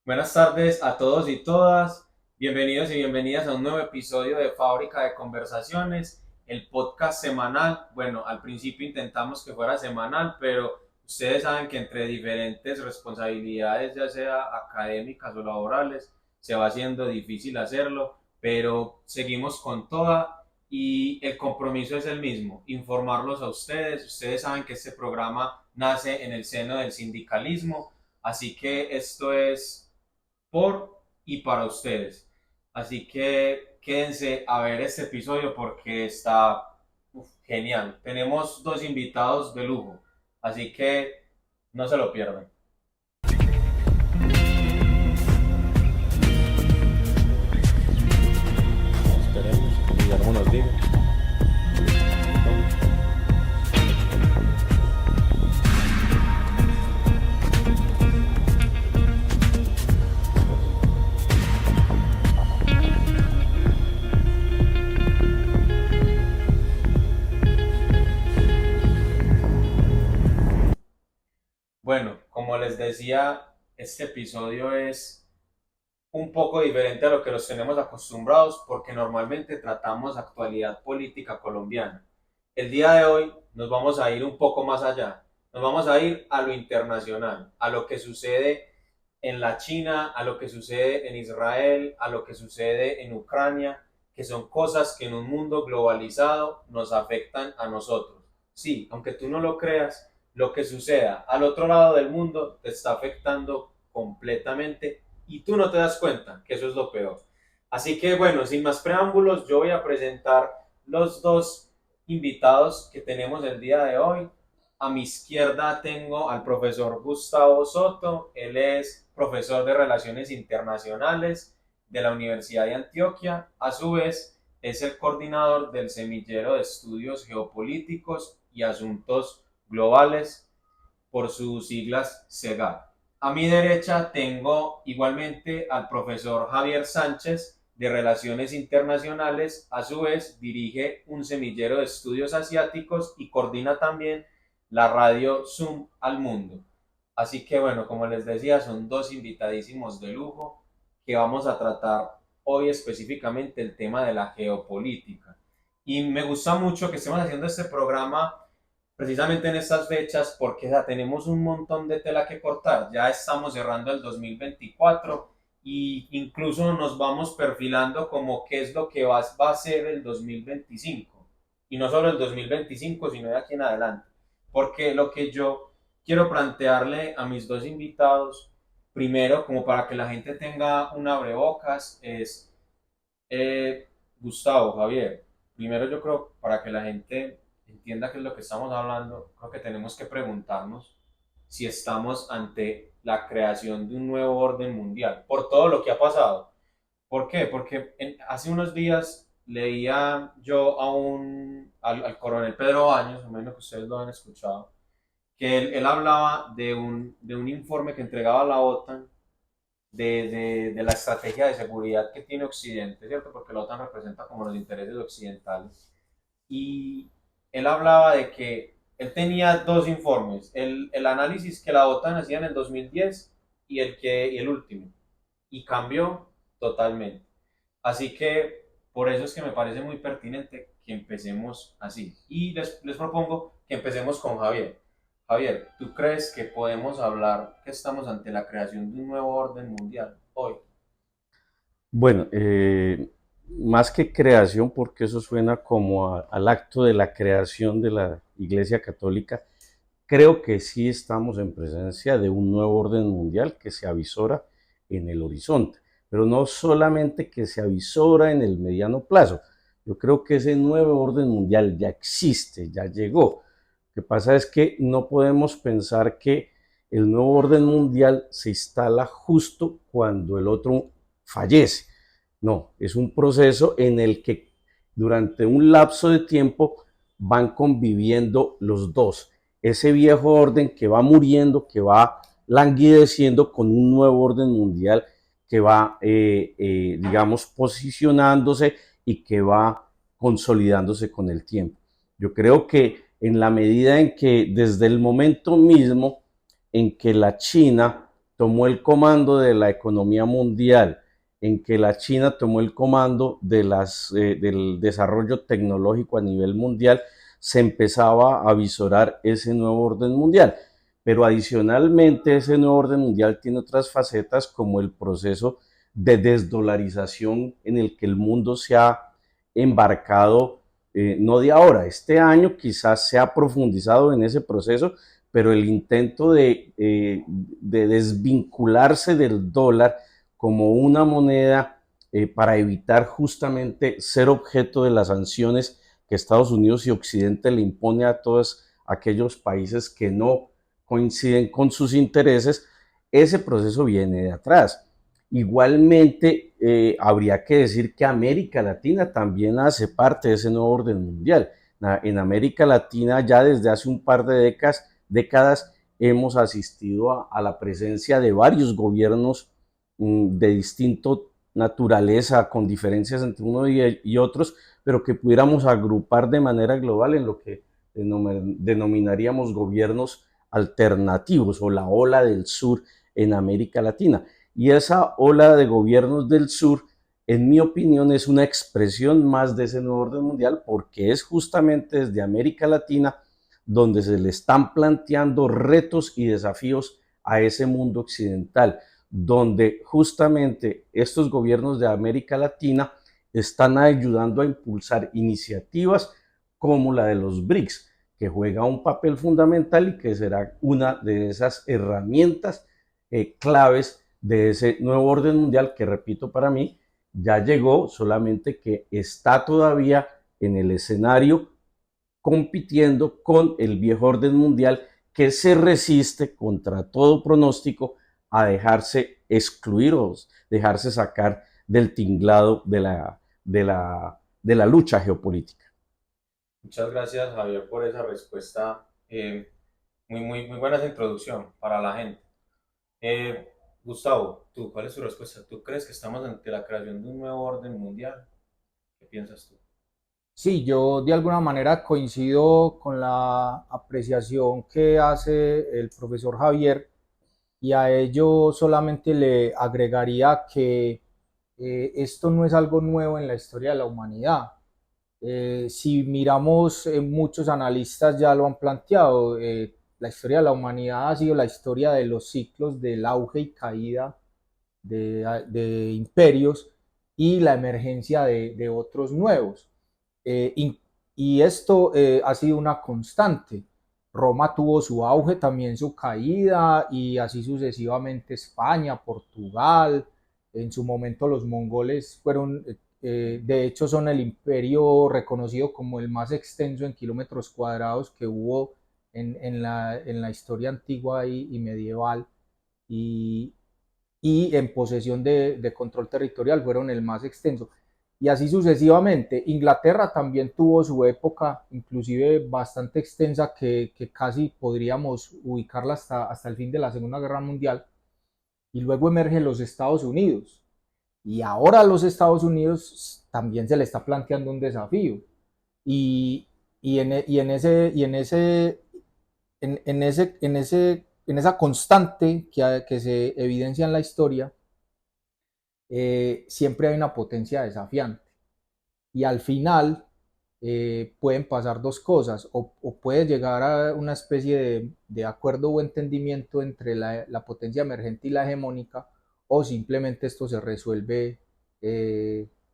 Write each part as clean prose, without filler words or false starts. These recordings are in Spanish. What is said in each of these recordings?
Buenas tardes a todos y todas. Bienvenidos y bienvenidas a un nuevo episodio de Fábrica de Conversaciones, el podcast semanal. Bueno, al principio intentamos que fuera semanal, pero ustedes saben que entre diferentes responsabilidades, ya sea académicas o laborales, se va haciendo difícil hacerlo, pero seguimos con toda y el compromiso es el mismo, informarlos a ustedes. Ustedes saben que este programa nace en el seno del sindicalismo, así que esto es por y para ustedes. Así que quédense a ver este episodio porque está genial. Tenemos dos invitados de lujo, así que no se lo pierdan. Esperemos que Guillermo nos diga. Bueno, como les decía, este episodio es un poco diferente a lo que los tenemos acostumbrados porque normalmente tratamos actualidad política colombiana. El día de hoy nos vamos a ir un poco más allá, nos vamos a ir a lo internacional, a lo que sucede en la China, a lo que sucede en Israel, a lo que sucede en Ucrania, que son cosas que en un mundo globalizado nos afectan a nosotros. Sí, aunque tú no lo creas, lo que suceda al otro lado del mundo te está afectando completamente y tú no te das cuenta, que eso es lo peor. Así que bueno, sin más preámbulos, yo voy a presentar los dos invitados que tenemos el día de hoy. A mi izquierda tengo al profesor Gustavo Soto. Él es profesor de Relaciones Internacionales de la Universidad de Antioquia. A su vez, es el coordinador del Semillero de Estudios Geopolíticos y Asuntos Globales, por sus siglas SEGAR. A mi derecha tengo igualmente al profesor Javier Sánchez de Relaciones Internacionales. A su vez, dirige un semillero de estudios asiáticos y coordina también la radio Zoom al Mundo. Así que bueno, como les decía, son dos invitadísimos de lujo que vamos a tratar hoy específicamente el tema de la geopolítica. Y me gusta mucho que estemos haciendo este programa precisamente en estas fechas porque ya tenemos un montón de tela que cortar. Ya estamos cerrando el 2024 y incluso nos vamos perfilando como qué es lo que va a ser el 2025. Y no solo el 2025, sino de aquí en adelante. Porque lo que yo quiero plantearle a mis dos invitados, primero, como para que la gente tenga un abrebocas, es Gustavo, Javier. Primero yo creo, para que la gente entienda qué es lo que estamos hablando, creo que tenemos que preguntarnos si estamos ante la creación de un nuevo orden mundial, por todo lo que ha pasado. ¿Por qué? Porque hace unos días leía yo al coronel Pedro Baños, a menos que ustedes lo han escuchado, que él hablaba de un informe que entregaba la OTAN de la estrategia de seguridad que tiene Occidente, ¿cierto? Porque la OTAN representa como los intereses occidentales. Y él hablaba de que él tenía dos informes, el análisis que la OTAN hacía en el 2010 y el último, y cambió totalmente. Así que por eso es que me parece muy pertinente que empecemos así. Y les propongo que empecemos con Javier. Javier, ¿tú crees que podemos hablar que estamos ante la creación de un nuevo orden mundial hoy? Bueno, más que creación, porque eso suena como al acto de la creación de la Iglesia Católica, creo que sí estamos en presencia de un nuevo orden mundial que se avisora en el horizonte, pero no solamente que se avisora en el mediano plazo. Yo creo que ese nuevo orden mundial ya existe, ya llegó. Lo que pasa es que no podemos pensar que el nuevo orden mundial se instala justo cuando el otro fallece. No, es un proceso en el que durante un lapso de tiempo van conviviendo los dos. Ese viejo orden que va muriendo, que va languideciendo con un nuevo orden mundial que va, digamos, posicionándose y que va consolidándose con el tiempo. Yo creo que en la medida en que desde el momento mismo en que la China tomó el comando de la economía mundial, en que la China tomó el comando del desarrollo tecnológico a nivel mundial, se empezaba a visorar ese nuevo orden mundial. Pero adicionalmente ese nuevo orden mundial tiene otras facetas como el proceso de desdolarización en el que el mundo se ha embarcado, no de ahora, este año quizás se ha profundizado en ese proceso, pero el intento de desvincularse del dólar como una moneda para evitar justamente ser objeto de las sanciones que Estados Unidos y Occidente le impone a todos aquellos países que no coinciden con sus intereses, ese proceso viene de atrás. Igualmente, habría que decir que América Latina también hace parte de ese nuevo orden mundial. En América Latina ya desde hace un par de décadas hemos asistido a la presencia de varios gobiernos de distinta naturaleza, con diferencias entre uno y otros, pero que pudiéramos agrupar de manera global en lo que denominaríamos gobiernos alternativos o la ola del sur en América Latina. Y esa ola de gobiernos del sur, en mi opinión, es una expresión más de ese nuevo orden mundial, porque es justamente desde América Latina donde se le están planteando retos y desafíos a ese mundo occidental, donde justamente estos gobiernos de América Latina están ayudando a impulsar iniciativas como la de los BRICS, que juega un papel fundamental y que será una de esas herramientas claves de ese nuevo orden mundial que, repito, para mí ya llegó, solamente que está todavía en el escenario compitiendo con el viejo orden mundial que se resiste contra todo pronóstico a dejarse excluir o dejarse sacar del tinglado de la lucha geopolítica. Muchas gracias, Javier, por esa respuesta. Muy buena esa introducción para la gente. Gustavo, ¿tú cuál es tu respuesta? ¿Tú crees que estamos ante la creación de un nuevo orden mundial? ¿Qué piensas tú? Sí, yo de alguna manera coincido con la apreciación que hace el profesor Javier y a ello solamente le agregaría que esto no es algo nuevo en la historia de la humanidad. Si miramos, muchos analistas ya lo han planteado, la historia de la humanidad ha sido la historia de los ciclos del auge y caída de imperios y la emergencia de otros nuevos. Eh, y, y, esto ha sido una constante. Roma tuvo su auge, también su caída, y así sucesivamente España, Portugal, en su momento los mongoles fueron, de hecho son el imperio reconocido como el más extenso en kilómetros cuadrados que hubo en la historia antigua y medieval, y, y en posesión de control territorial fueron el más extenso. Y así sucesivamente. Inglaterra también tuvo su época, inclusive bastante extensa, que casi podríamos ubicarla hasta el fin de la Segunda Guerra Mundial. Y luego emergen los Estados Unidos. Y ahora a los Estados Unidos también se le está planteando un desafío. Y, en esa constante que se evidencia en la historia, siempre hay una potencia desafiante. Y al final pueden pasar dos cosas, o puede llegar a una especie de acuerdo o entendimiento entre la potencia emergente y la hegemónica, o simplemente esto se resuelve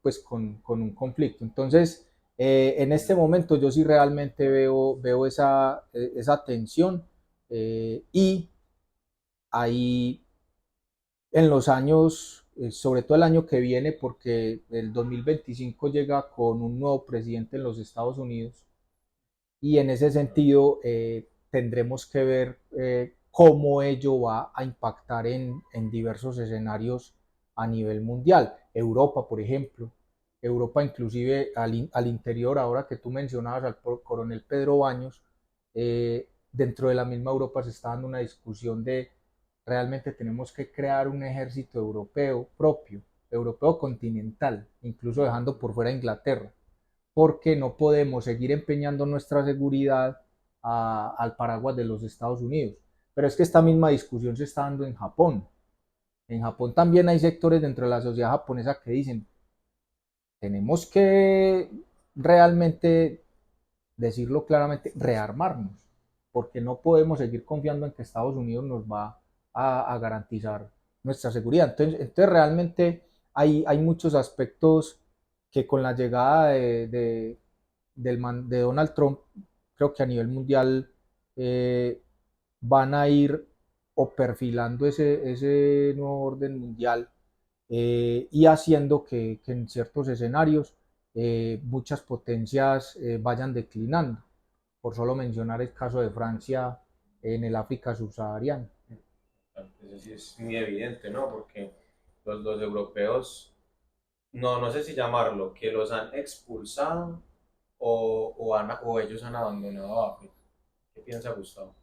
pues con un conflicto. Entonces, en este momento yo sí realmente veo esa tensión, y ahí en los años, sobre todo el año que viene, porque el 2025 llega con un nuevo presidente en los Estados Unidos, y en ese sentido tendremos que ver cómo ello va a impactar en diversos escenarios a nivel mundial. Europa, por ejemplo. Europa inclusive al interior, ahora que tú mencionabas al coronel Pedro Baños, dentro de la misma Europa se está dando una discusión de realmente tenemos que crear un ejército europeo propio, europeo continental, incluso dejando por fuera a Inglaterra, porque no podemos seguir empeñando nuestra seguridad al paraguas de los Estados Unidos. Pero es que esta misma discusión se está dando en Japón. En Japón también hay sectores dentro de la sociedad japonesa que dicen, tenemos que realmente, decirlo claramente, rearmarnos, porque no podemos seguir confiando en que Estados Unidos nos va a garantizar nuestra seguridad. Entonces realmente hay muchos aspectos que con la llegada de Donald Trump, creo que a nivel mundial eh, van a ir o perfilando ese nuevo orden mundial y haciendo que en ciertos escenarios muchas potencias vayan declinando, por solo mencionar el caso de Francia en el África subsahariana. Eso sí es muy evidente, ¿no? Porque los europeos, no, no sé si llamarlo, que los han expulsado o ellos han abandonado África. ¿Qué piensa Gustavo?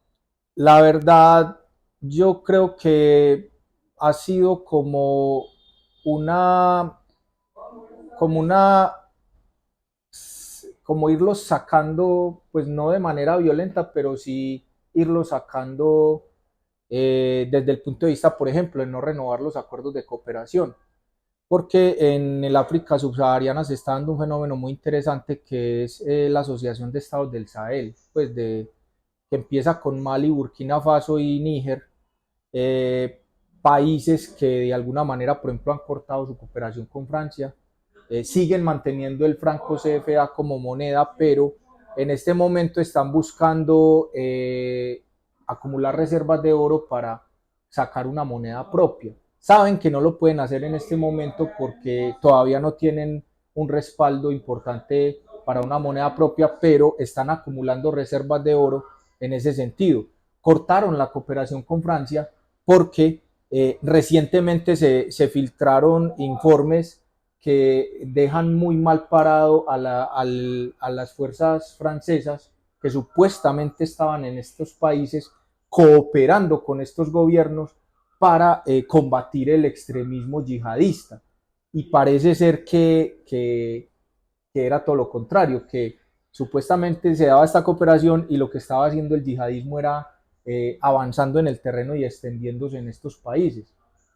La verdad, yo creo que ha sido una, como una, como irlos sacando, pues no de manera violenta, pero sí irlos sacando desde el punto de vista, por ejemplo, de no renovar los acuerdos de cooperación, porque en el África subsahariana se está dando un fenómeno muy interesante que es la Asociación de Estados del Sahel, pues que empieza con Mali, Burkina Faso y Níger, países que de alguna manera, por ejemplo, han cortado su cooperación con Francia, siguen manteniendo el franco CFA como moneda, pero en este momento están buscando acumular reservas de oro para sacar una moneda propia. Saben que no lo pueden hacer en este momento porque todavía no tienen un respaldo importante para una moneda propia, pero están acumulando reservas de oro en ese sentido. Cortaron la cooperación con Francia porque recientemente se filtraron informes que dejan muy mal parado a las fuerzas francesas que supuestamente estaban en estos países cooperando con estos gobiernos para combatir el extremismo yihadista. Y parece ser que era todo lo contrario, que supuestamente se daba esta cooperación y lo que estaba haciendo el yihadismo era avanzando en el terreno y extendiéndose en estos países.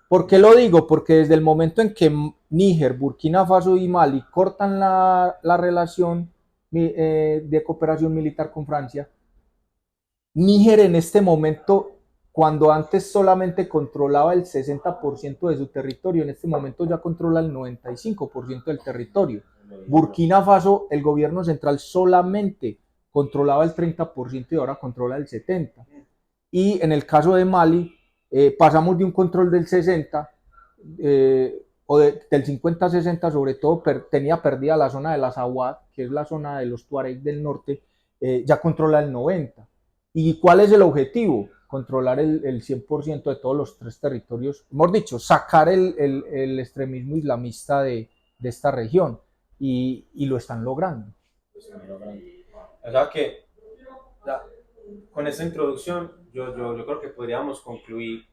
¿Por qué lo digo? Porque desde el momento en que Níger, Burkina Faso y Mali cortan la relación de cooperación militar con Francia, Níger en este momento, cuando antes solamente controlaba el 60% de su territorio, en este momento ya controla el 95% del territorio. Burkina Faso, el gobierno central solamente controlaba el 30% y ahora controla el 70%. Y en el caso de Mali, pasamos de un control del 60 del 50-60, sobre todo tenía perdida la zona de la Sawad, que es la zona de los Tuareg del norte, ya controla el 90%. ¿Y cuál es el objetivo? Controlar el 100% de todos los tres territorios, hemos dicho, sacar el extremismo islamista de esta región y lo están logrando. O sea que ya, con esta introducción yo creo que podríamos concluir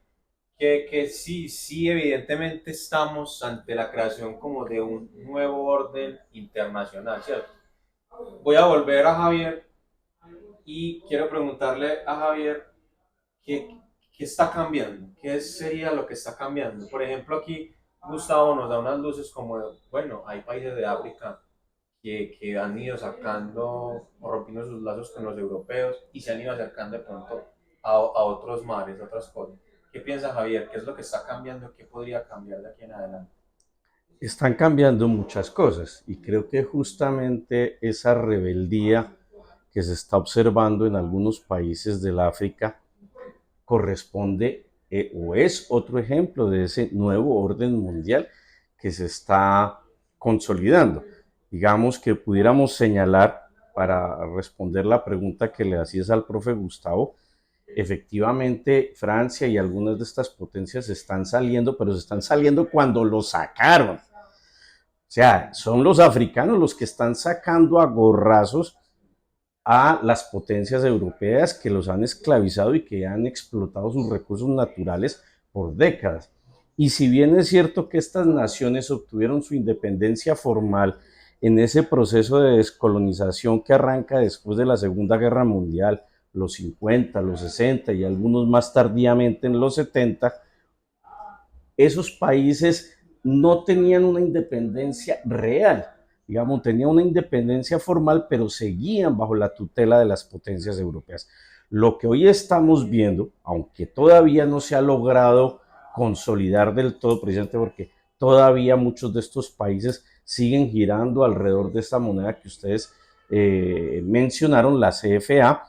que sí, sí, evidentemente estamos ante la creación como de un nuevo orden internacional, ¿cierto? Voy a volver a Javier y quiero preguntarle a Javier qué, qué está cambiando, qué sería lo que está cambiando. Por ejemplo, aquí Gustavo nos da unas luces como, bueno, hay países de África que han ido sacando o rompiendo sus lazos con los europeos y se han ido acercando de pronto a otros mares, a otras cosas. ¿Qué piensa Javier? ¿Qué es lo que está cambiando? ¿Qué podría cambiar de aquí en adelante? Están cambiando muchas cosas y creo que justamente esa rebeldía que se está observando en algunos países del África corresponde o es otro ejemplo de ese nuevo orden mundial que se está consolidando. Digamos que pudiéramos señalar, para responder la pregunta que le hacías al profe Gustavo, efectivamente Francia y algunas de estas potencias están saliendo, pero se están saliendo cuando lo sacaron. O sea, son los africanos los que están sacando a gorrazos a las potencias europeas que los han esclavizado y que han explotado sus recursos naturales por décadas. Y si bien es cierto que estas naciones obtuvieron su independencia formal en ese proceso de descolonización que arranca después de la Segunda Guerra Mundial, los 50, los 60 y algunos más tardíamente en los 70, esos países no tenían una independencia real, digamos, tenían una independencia formal, pero seguían bajo la tutela de las potencias europeas. Lo que hoy estamos viendo, aunque todavía no se ha logrado consolidar del todo, precisamente porque todavía muchos de estos países siguen girando alrededor de esta moneda que ustedes mencionaron, la CFA,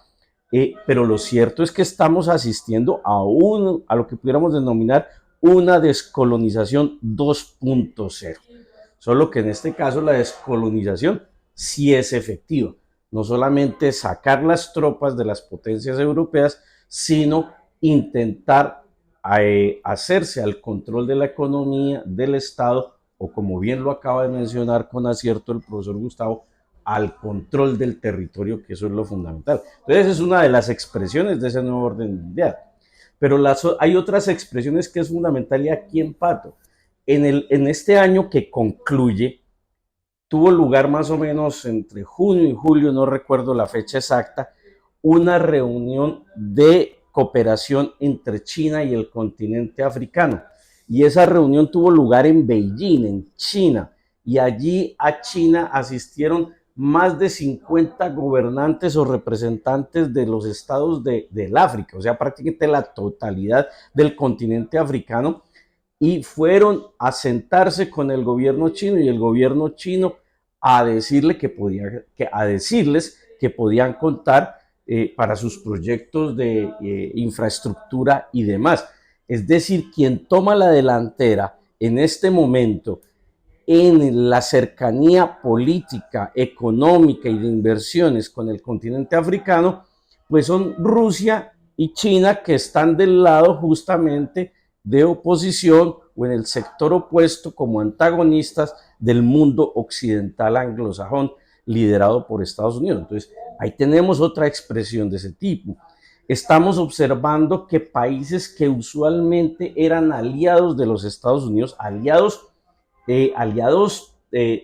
pero lo cierto es que estamos asistiendo a lo que pudiéramos denominar una descolonización 2.0. Solo que en este caso la descolonización sí es efectiva. No solamente sacar las tropas de las potencias europeas, sino intentar hacerse al control de la economía, del Estado, o como bien lo acaba de mencionar con acierto el profesor Gustavo, al control del territorio, que eso es lo fundamental. Entonces es una de las expresiones de ese nuevo orden mundial. Pero hay otras expresiones que es fundamental y aquí empato. En este año que concluye, tuvo lugar más o menos entre junio y julio, no recuerdo la fecha exacta, una reunión de cooperación entre China y el continente africano. Y esa reunión tuvo lugar en Beijing, en China, y allí a China asistieron más de 50 gobernantes o representantes de los estados del África, o sea, prácticamente la totalidad del continente africano, y fueron a sentarse con el gobierno chino y el gobierno chino a decirles que podían contar para sus proyectos de infraestructura y demás. Es decir, quien toma la delantera en este momento en la cercanía política, económica y de inversiones con el continente africano, pues son Rusia y China, que están del lado justamente de oposición o en el sector opuesto como antagonistas del mundo occidental anglosajón liderado por Estados Unidos. Entonces, ahí tenemos otra expresión de ese tipo. Estamos observando que países que usualmente eran aliados de los Estados Unidos, aliados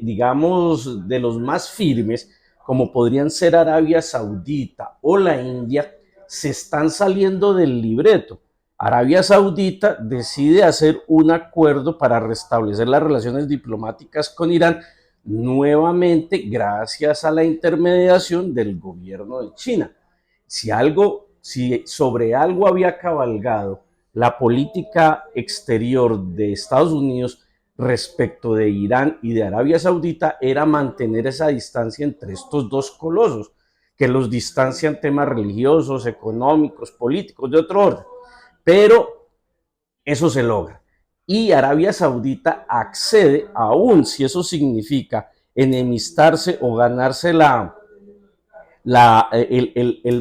digamos, de los más firmes, como podrían ser Arabia Saudita o la India, se están saliendo del libreto. Arabia Saudita decide hacer un acuerdo para restablecer las relaciones diplomáticas con Irán, nuevamente gracias a la intermediación del gobierno de China. Si sobre algo había cabalgado la política exterior de Estados Unidos respecto de Irán y de Arabia Saudita, era mantener esa distancia entre estos dos colosos, que los distancian temas religiosos, económicos, políticos, de otro orden. Pero eso se logra. Y Arabia Saudita accede, aun si eso significa enemistarse o ganarse el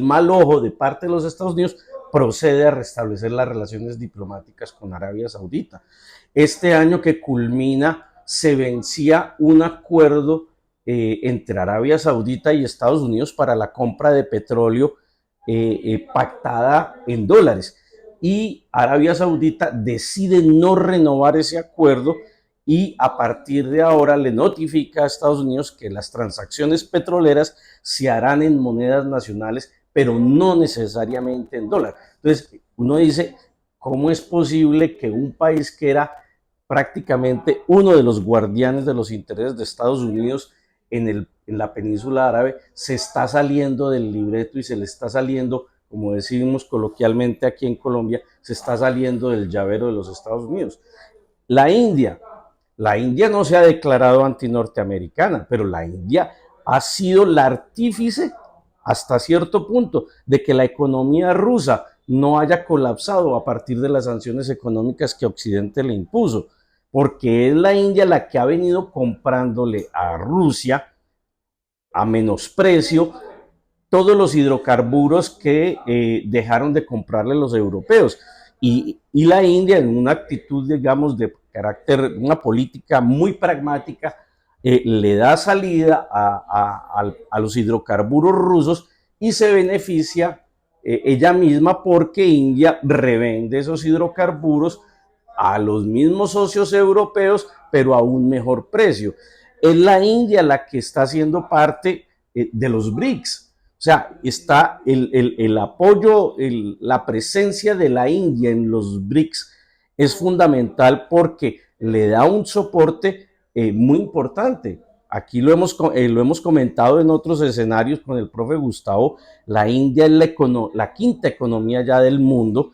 mal ojo de parte de los Estados Unidos, procede a restablecer las relaciones diplomáticas con Arabia Saudita. Este año que culmina, se vencía un acuerdo entre Arabia Saudita y Estados Unidos para la compra de petróleo pactada en dólares. Y Arabia Saudita decide no renovar ese acuerdo y a partir de ahora le notifica a Estados Unidos que las transacciones petroleras se harán en monedas nacionales, pero no necesariamente en dólar. Entonces, uno dice, ¿cómo es posible que un país que era prácticamente uno de los guardianes de los intereses de Estados Unidos en la península árabe se está saliendo del libreto y se le está saliendo, como decimos coloquialmente aquí en Colombia, se está saliendo del llavero de los Estados Unidos? La India no se ha declarado antinorteamericana, pero la India ha sido la artífice hasta cierto punto de que la economía rusa no haya colapsado a partir de las sanciones económicas que Occidente le impuso, porque es la India la que ha venido comprándole a Rusia a menosprecio todos los hidrocarburos que dejaron de comprarle los europeos. Y la India, en una actitud, digamos, de carácter, una política muy pragmática, le da salida a los hidrocarburos rusos y se beneficia ella misma porque India revende esos hidrocarburos a los mismos socios europeos, pero a un mejor precio. Es la India la que está haciendo parte de los BRICS. O sea, está el apoyo, la presencia de la India en los BRICS es fundamental porque le da un soporte muy importante. Aquí lo hemos comentado en otros escenarios con el profe Gustavo. La India es la quinta economía ya del mundo,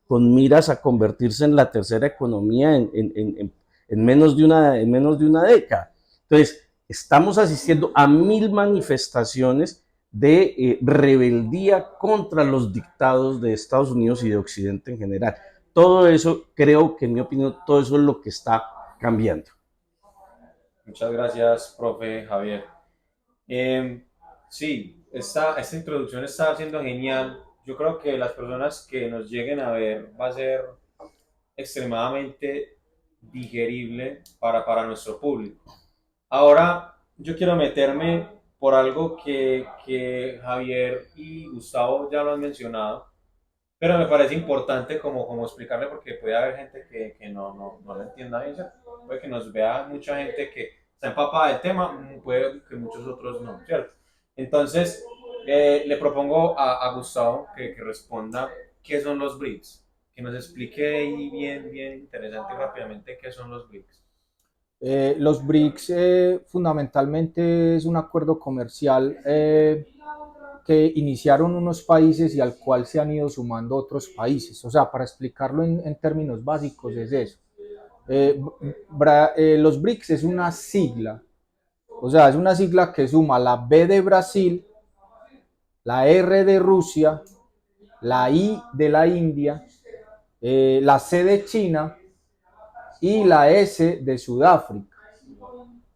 con miras a convertirse en la tercera economía en menos de una década. Entonces, estamos asistiendo a 1000 manifestaciones de rebeldía contra los dictados de Estados Unidos y de Occidente en general. Todo eso, creo que en mi opinión, todo eso es lo que está cambiando. Muchas gracias, profe Javier. Sí, esta introducción está siendo genial. Yo creo que las personas que nos lleguen a ver va a ser extremadamente digerible para nuestro público. Ahora, yo quiero meterme por algo que Javier y Gustavo ya lo han mencionado, pero me parece importante como explicarle porque puede haber gente que no lo entienda bien, ¿cierto? Puede que nos vea mucha gente que está empapada del tema, puede que muchos otros no, ¿cierto? Entonces, le propongo a Gustavo que responda qué son los BRICS, que nos explique ahí bien interesante y rápidamente qué son los BRICS. Los BRICS fundamentalmente es un acuerdo comercial que iniciaron unos países y al cual se han ido sumando otros países. O sea, para explicarlo en términos básicos es eso. Los BRICS es una sigla, o sea, es una sigla que suma la B de Brasil, la R de Rusia, la I de la India, la C de China y la S de Sudáfrica.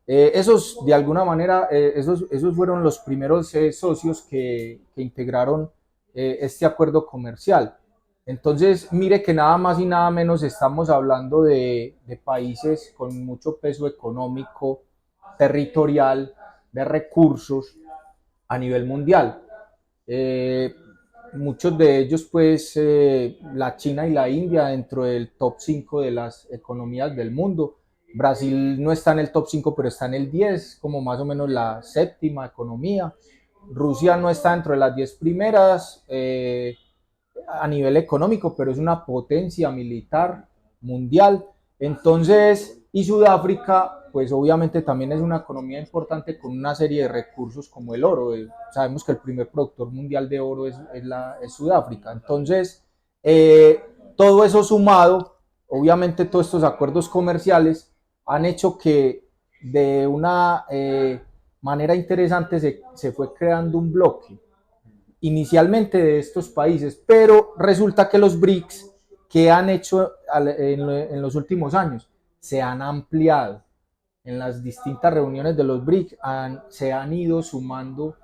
Esos, de alguna manera, esos fueron los primeros socios que integraron este acuerdo comercial. Entonces, mire que nada más y nada menos estamos hablando de países con mucho peso económico, territorial, de recursos a nivel mundial. Eh, Muchos de ellos, pues, la China y la India dentro del top 5 de las economías del mundo. Brasil no está en el top 5, pero está en el 10, como más o menos la séptima economía. Rusia no está dentro de las 10 primeras a nivel económico, pero es una potencia militar mundial. Entonces, y Sudáfrica, pues obviamente también es una economía importante con una serie de recursos como el oro. Sabemos que el primer productor mundial de oro es Sudáfrica. Entonces, todo eso sumado, obviamente todos estos acuerdos comerciales han hecho que de una manera interesante se fue creando un bloque inicialmente de estos países, pero resulta que los BRICS que han hecho en los últimos años se han ampliado. En las distintas reuniones de los BRICS se han ido sumando,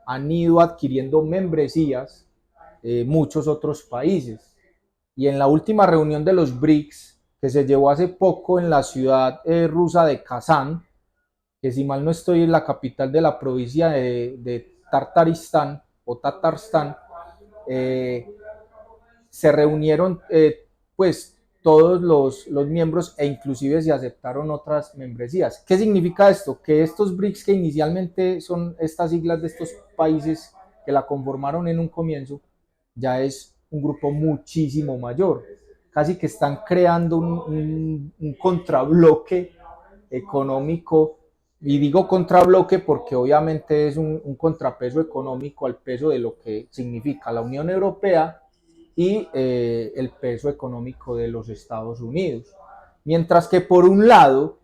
han ido adquiriendo membresías muchos otros países. Y en la última reunión de los BRICS, que se llevó hace poco en la ciudad rusa de Kazán, que si mal no estoy es la capital de la provincia de Tartaristán o Tatarstán, se reunieron pues todos los miembros e inclusive se aceptaron otras membresías. ¿Qué significa esto? Que estos BRICS, que inicialmente son estas siglas de estos países que la conformaron en un comienzo, ya es un grupo muchísimo mayor. Casi que están creando un contrabloque económico, y digo contrabloque porque obviamente es un contrapeso económico al peso de lo que significa la Unión Europea y el peso económico de los Estados Unidos. Mientras que por un lado,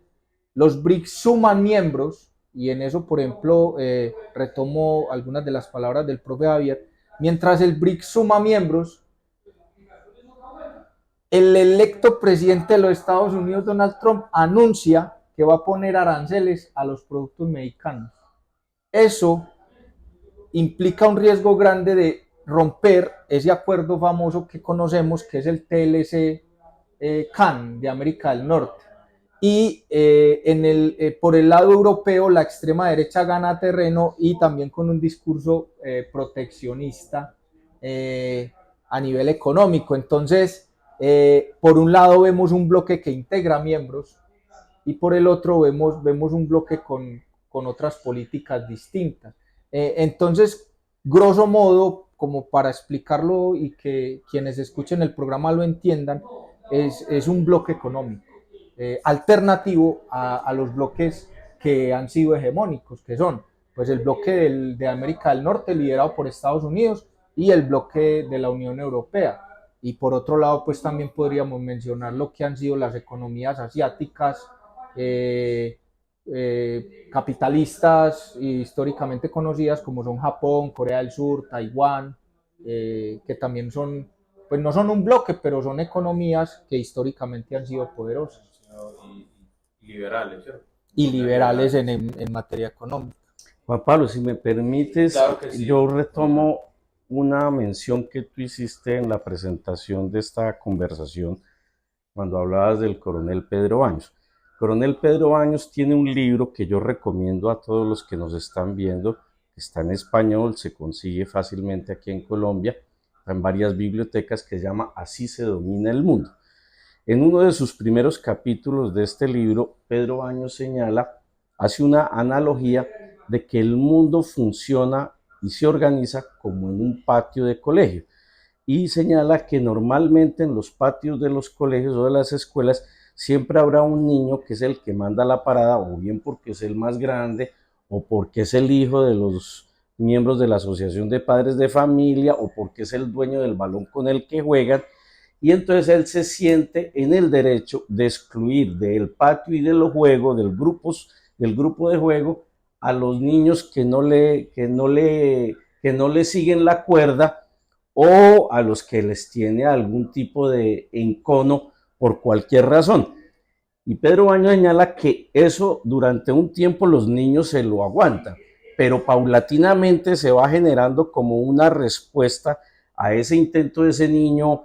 los BRICS suman miembros, y en eso, por ejemplo, retomo algunas de las palabras del profe Javier, mientras el BRICS suma miembros, el electo presidente de los Estados Unidos, Donald Trump, anuncia que va a poner aranceles a los productos mexicanos. Eso implica un riesgo grande de romper ese acuerdo famoso que conocemos, que es el TLC-CAN de América del Norte. Y por el lado europeo, la extrema derecha gana terreno y también con un discurso proteccionista a nivel económico. Entonces, por un lado vemos un bloque que integra miembros y por el otro vemos un bloque con otras políticas distintas. Entonces, grosso modo, como para explicarlo y que quienes escuchen el programa lo entiendan, es un bloque económico alternativo a los bloques que han sido hegemónicos, que son pues el bloque de América del Norte liderado por Estados Unidos y el bloque de la Unión Europea. Y por otro lado, pues también podríamos mencionar lo que han sido las economías asiáticas, capitalistas históricamente conocidas como son Japón, Corea del Sur, Taiwán, que también son, pues no son un bloque, pero son economías que históricamente han sido poderosas y, y liberales, ¿cierto? y liberales en materia económica. Juan Pablo, si me permites, Claro que sí. yo retomo una mención que tú hiciste en la presentación de esta conversación cuando hablabas del coronel Pedro Baños. Coronel Pedro Baños tiene un libro que yo recomiendo a todos los que nos están viendo, que está en español, se consigue fácilmente aquí en Colombia, está en varias bibliotecas, que se llama Así se domina el mundo. En uno de sus primeros capítulos de este libro, Pedro Baños señala, hace una analogía de que el mundo funciona y se organiza como en un patio de colegio, y señala que normalmente en los patios de los colegios o de las escuelas siempre habrá un niño que es el que manda la parada, o bien porque es el más grande, o porque es el hijo de los miembros de la asociación de padres de familia, o porque es el dueño del balón con el que juegan, y entonces él se siente en el derecho de excluir del patio y de los juegos, del grupo de juego, a los niños que no le siguen la cuerda, o a los que les tiene algún tipo de encono por cualquier razón. Y Pedro Baños señala que eso durante un tiempo los niños se lo aguantan, pero paulatinamente se va generando como una respuesta a ese intento de ese niño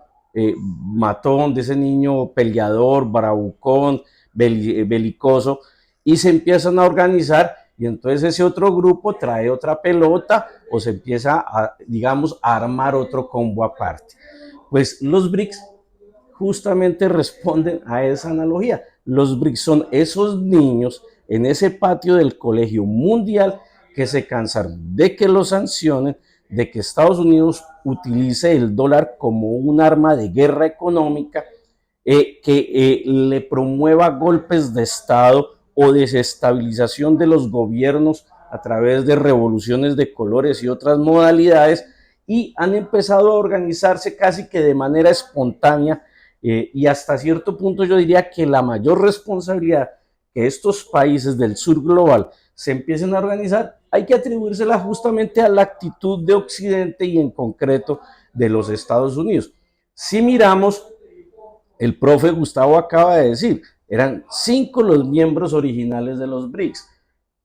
matón, de ese niño peleador, bravucón, belicoso, y se empiezan a organizar, y entonces ese otro grupo trae otra pelota o se empieza a, digamos, a armar otro combo aparte. Pues los BRICS justamente responden a esa analogía. Los BRICS son esos niños en ese patio del colegio mundial que se cansan de que los sancionen, de que Estados Unidos utilice el dólar como un arma de guerra económica, que le promueva golpes de Estado o desestabilización de los gobiernos a través de revoluciones de colores y otras modalidades, y han empezado a organizarse casi que de manera espontánea, y hasta cierto punto yo diría que la mayor responsabilidad que estos países del sur global se empiecen a organizar hay que atribuírsela justamente a la actitud de Occidente y en concreto de los Estados Unidos. Si miramos, el profe Gustavo acaba de decir, eran 5 los miembros originales de los BRICS.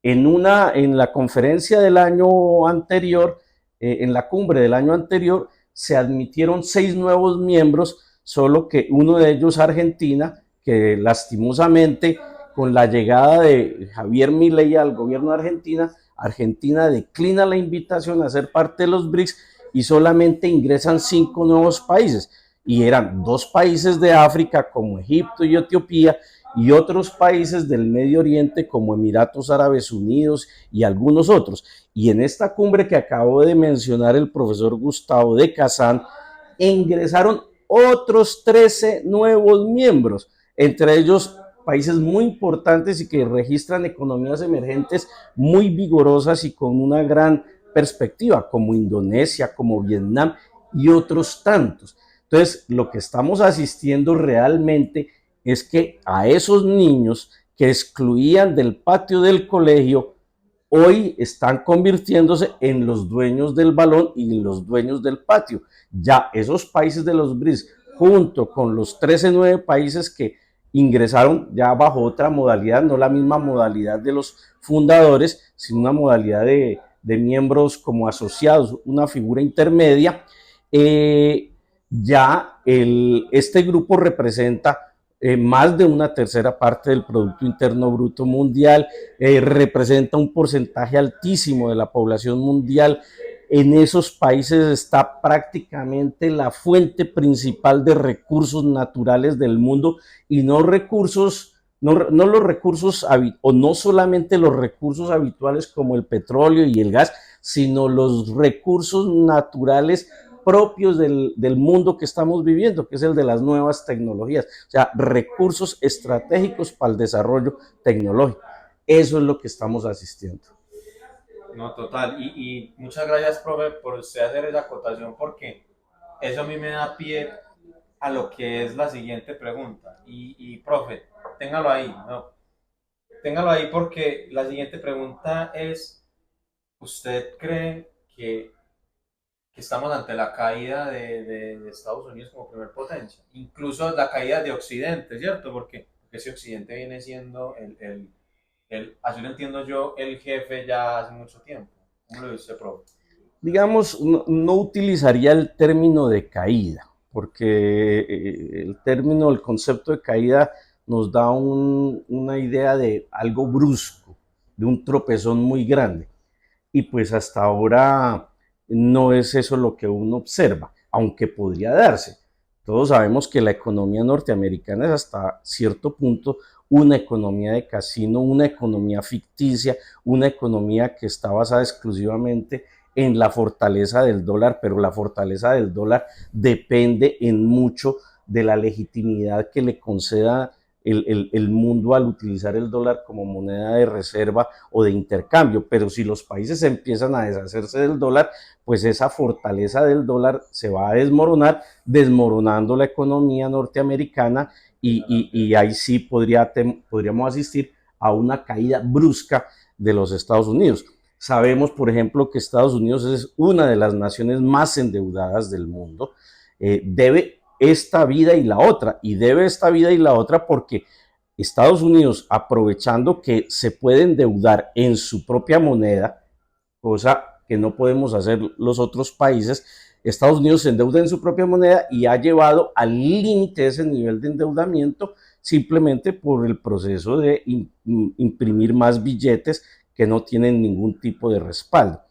En la conferencia del año anterior, en la cumbre del año anterior, se admitieron 6 nuevos miembros, solo que uno de ellos, Argentina, que lastimosamente con la llegada de Javier Milei al gobierno de Argentina, Argentina declina la invitación a ser parte de los BRICS y solamente ingresan 5 nuevos países. Y eran 2 países de África como Egipto y Etiopía, y otros países del Medio Oriente como Emiratos Árabes Unidos y algunos otros. Y en esta cumbre que acabo de mencionar el profesor Gustavo de Kazán, ingresaron otros 13 nuevos miembros, entre ellos países muy importantes y que registran economías emergentes muy vigorosas y con una gran perspectiva, como Indonesia, como Vietnam y otros tantos. Entonces, lo que estamos asistiendo realmente es que a esos niños que excluían del patio del colegio, hoy están convirtiéndose en los dueños del balón y en los dueños del patio. Ya esos países de los BRICS, junto con los 13 nueve países que ingresaron ya bajo otra modalidad, no la misma modalidad de los fundadores, sino una modalidad de miembros como asociados, una figura intermedia, este grupo representa más de una tercera parte del Producto Interno Bruto mundial, representa un porcentaje altísimo de la población mundial. En esos países está prácticamente la fuente principal de recursos naturales del mundo, y no recursos, no los recursos, o no solamente los recursos habituales como el petróleo y el gas, sino los recursos naturales propios del mundo que estamos viviendo, que es el de las nuevas tecnologías, o sea, recursos estratégicos para el desarrollo tecnológico. Eso es lo que estamos asistiendo. No, total. Y muchas gracias, profe, por usted hacer esa acotación, porque eso a mí me da pie a lo que es la siguiente pregunta. Profe, téngalo ahí, ¿no? Téngalo ahí porque la siguiente pregunta es, ¿usted cree que estamos ante la caída de Estados Unidos como primer potencia? Incluso la caída de Occidente, ¿cierto? Porque ese Occidente viene siendo así lo entiendo yo, el jefe ya hace mucho tiempo. ¿Cómo lo dice, profe? Digamos, no utilizaría el término de caída, porque el término, el concepto de caída nos da una idea de algo brusco, de un tropezón muy grande. Y pues hasta ahora no es eso lo que uno observa, aunque podría darse. Todos sabemos que la economía norteamericana es hasta cierto punto una economía de casino, una economía ficticia, una economía que está basada exclusivamente en la fortaleza del dólar, pero la fortaleza del dólar depende en mucho de la legitimidad que le conceda el mundo al utilizar el dólar como moneda de reserva o de intercambio, pero si los países empiezan a deshacerse del dólar, pues esa fortaleza del dólar se va a desmoronar, desmoronando la economía norteamericana y ahí sí podríamos asistir a una caída brusca de los Estados Unidos. Sabemos, por ejemplo, que Estados Unidos es una de las naciones más endeudadas del mundo, debe esta vida y la otra, y debe esta vida y la otra porque Estados Unidos, aprovechando que se puede endeudar en su propia moneda, cosa que no podemos hacer los otros países, Estados Unidos se endeuda en su propia moneda y ha llevado al límite ese nivel de endeudamiento simplemente por el proceso de imprimir más billetes que no tienen ningún tipo de respaldo.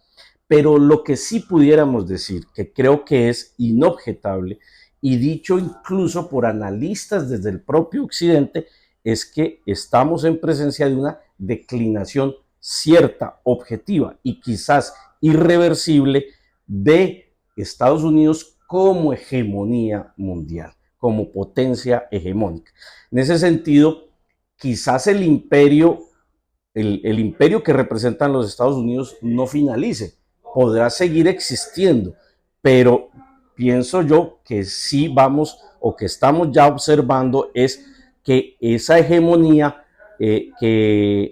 Pero lo que sí pudiéramos decir, que creo que es inobjetable, y dicho incluso por analistas desde el propio Occidente, es que estamos en presencia de una declinación cierta, objetiva y quizás irreversible de Estados Unidos como hegemonía mundial, como potencia hegemónica. En ese sentido, quizás el imperio que representan los Estados Unidos no finalice, podrá seguir existiendo, pero pienso yo que sí vamos o que estamos ya observando es que esa hegemonía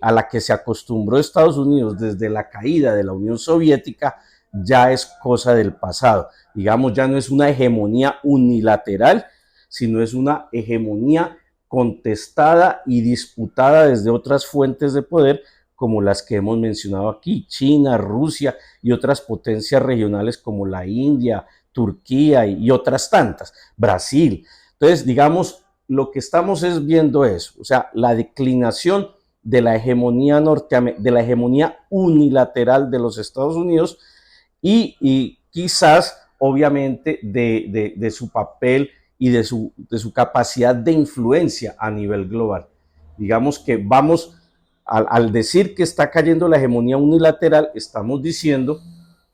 a la que se acostumbró Estados Unidos desde la caída de la Unión Soviética ya es cosa del pasado. Digamos, ya no es una hegemonía unilateral, sino es una hegemonía contestada y disputada desde otras fuentes de poder como las que hemos mencionado aquí, China, Rusia y otras potencias regionales como la India, Turquía y otras tantas, Brasil. Entonces, digamos, lo que estamos es viendo eso, o sea, la declinación de la hegemonía de la hegemonía unilateral de los Estados Unidos y quizás, obviamente, de su papel y de su capacidad de influencia a nivel global. Digamos que vamos, al decir que está cayendo la hegemonía unilateral, estamos diciendo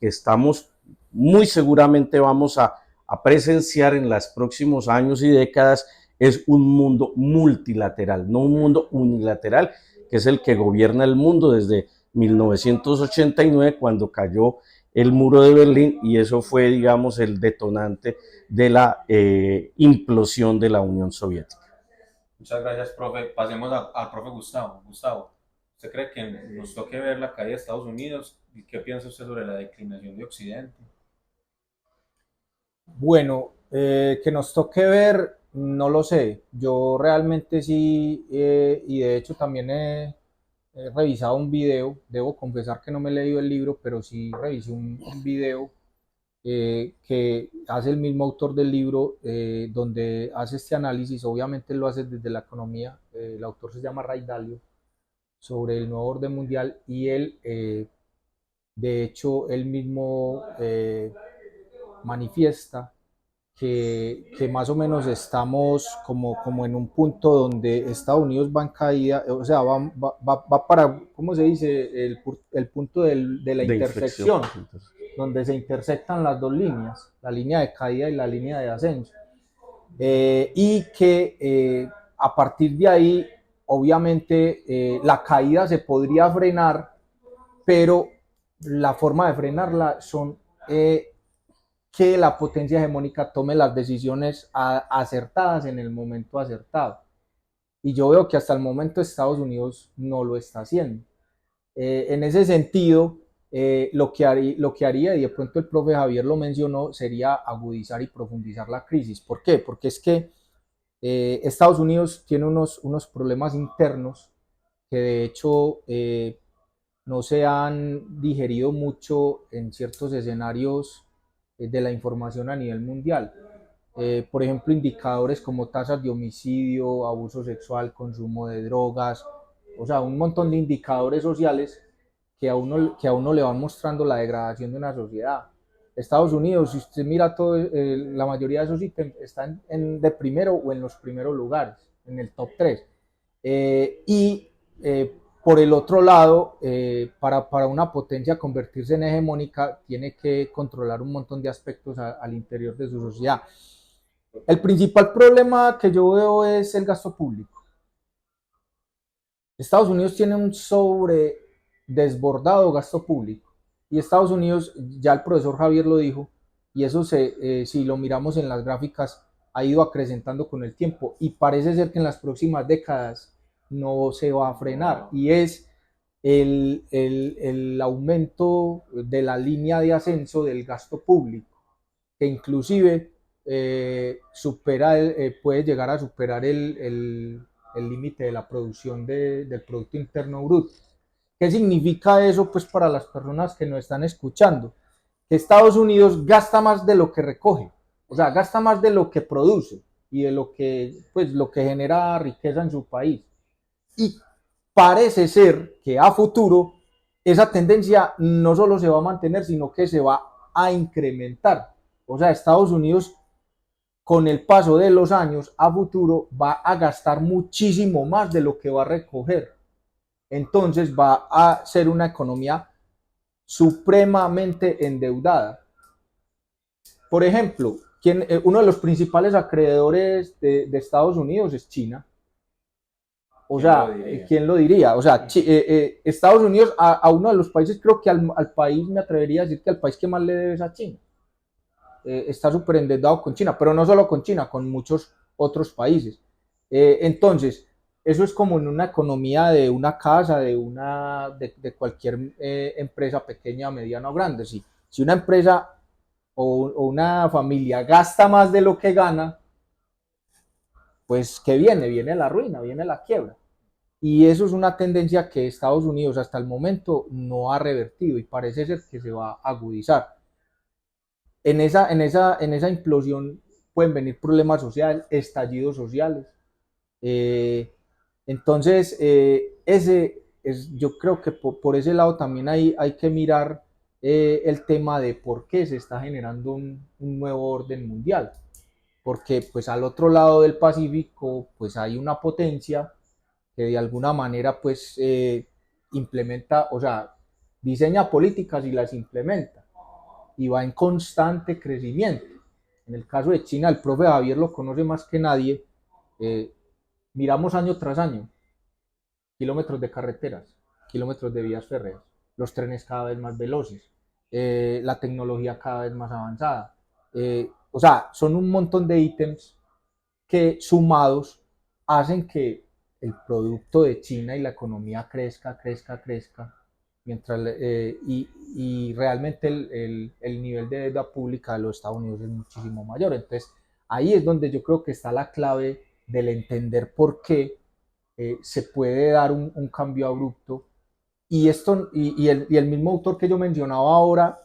que estamos, muy seguramente vamos a presenciar en los próximos años y décadas, es un mundo multilateral, no un mundo unilateral, que es el que gobierna el mundo desde 1989, cuando cayó el muro de Berlín, y eso fue, digamos, el detonante de la implosión de la Unión Soviética. Muchas gracias, profe. Pasemos al profe Gustavo. Gustavo, ¿usted cree que nos toque ver la caída de Estados Unidos? ¿Y qué piensa usted sobre la declinación de Occidente? Bueno, que nos toque ver, no lo sé. Yo realmente sí, y de hecho también he revisado un video. Debo confesar que no me he leído el libro, pero sí revisé un video que hace el mismo autor del libro, donde hace este análisis. Obviamente lo hace desde la economía. El autor se llama Ray Dalio, sobre el nuevo orden mundial, y él, de hecho, él mismo manifiesta que más o menos estamos como en un punto donde Estados Unidos va en caída, o sea, va para, ¿cómo se dice? El punto de la De inflexión. intersección, donde se intersectan las dos líneas, la línea de caída y la línea de ascenso. Y que a partir de ahí, obviamente, la caída se podría frenar, pero la forma de frenarla son que la potencia hegemónica tome las decisiones acertadas en el momento acertado. Y yo veo que hasta el momento Estados Unidos no lo está haciendo. En ese sentido, lo que haría, y de pronto el profe Javier lo mencionó, sería agudizar y profundizar la crisis. ¿Por qué? Porque es que Estados Unidos tiene unos problemas internos que de hecho no se han digerido mucho en ciertos escenarios de la información a nivel mundial. Por ejemplo, indicadores como tasas de homicidio, abuso sexual, consumo de drogas, o sea, un montón de indicadores sociales que a uno le van mostrando la degradación de una sociedad. Estados Unidos, si usted mira todo, la mayoría de esos ítems están de primero o en los primeros lugares, en el top 3. Y por el otro lado, para una potencia convertirse en hegemónica, tiene que controlar un montón de aspectos al interior de su sociedad. El principal problema que yo veo es el gasto público. Estados Unidos tiene un sobre desbordado gasto público. Y Estados Unidos, ya el profesor Javier lo dijo, y eso si lo miramos en las gráficas, ha ido acrecentando con el tiempo y parece ser que en las próximas décadas no se va a frenar. Y es el aumento de la línea de ascenso del gasto público, que inclusive puede llegar a superar el límite de la producción del Producto Interno Bruto. ¿Qué significa eso pues para las personas que nos están escuchando? Que Estados Unidos gasta más de lo que recoge, o sea, gasta más de lo que produce y de lo que genera riqueza en su país. Y parece ser que a futuro esa tendencia no solo se va a mantener, sino que se va a incrementar. O sea, Estados Unidos con el paso de los años a futuro va a gastar muchísimo más de lo que va a recoger. Entonces va a ser una economía supremamente endeudada. Por ejemplo, uno de los principales acreedores de Estados Unidos es China. O sea, ¿quién lo diría? O sea, Estados Unidos a uno de los países, creo que al país, me atrevería a decir que al país que más le debe es a China. Está súper endeudado con China, pero no solo con China, con muchos otros países. Entonces, eso es como en una economía de una casa, de cualquier empresa pequeña, mediana o grande. Si una empresa o una familia gasta más de lo que gana, pues ¿qué viene? Viene la ruina, viene la quiebra. Y eso es una tendencia que Estados Unidos hasta el momento no ha revertido y parece ser que se va a agudizar. En esa implosión pueden venir problemas sociales, estallidos sociales. Eh, entonces, yo creo que por ese lado también hay que mirar el tema de por qué se está generando un nuevo orden mundial. Porque pues al otro lado del Pacífico pues hay una potencia que de alguna manera pues implementa, o sea, diseña políticas y las implementa y va en constante crecimiento. En el caso de China, el profe Javier lo conoce más que nadie. eh, Miramos año tras año kilómetros de carreteras, kilómetros de vías férreas, los trenes cada vez más veloces, la tecnología cada vez más avanzada. O sea, son un montón de ítems que sumados hacen que el producto de China y la economía crezca, mientras, y realmente el nivel de deuda pública de los Estados Unidos es muchísimo mayor. Entonces, ahí es donde yo creo que está la clave del entender por qué se puede dar un cambio abrupto. Y el mismo autor que yo mencionaba ahora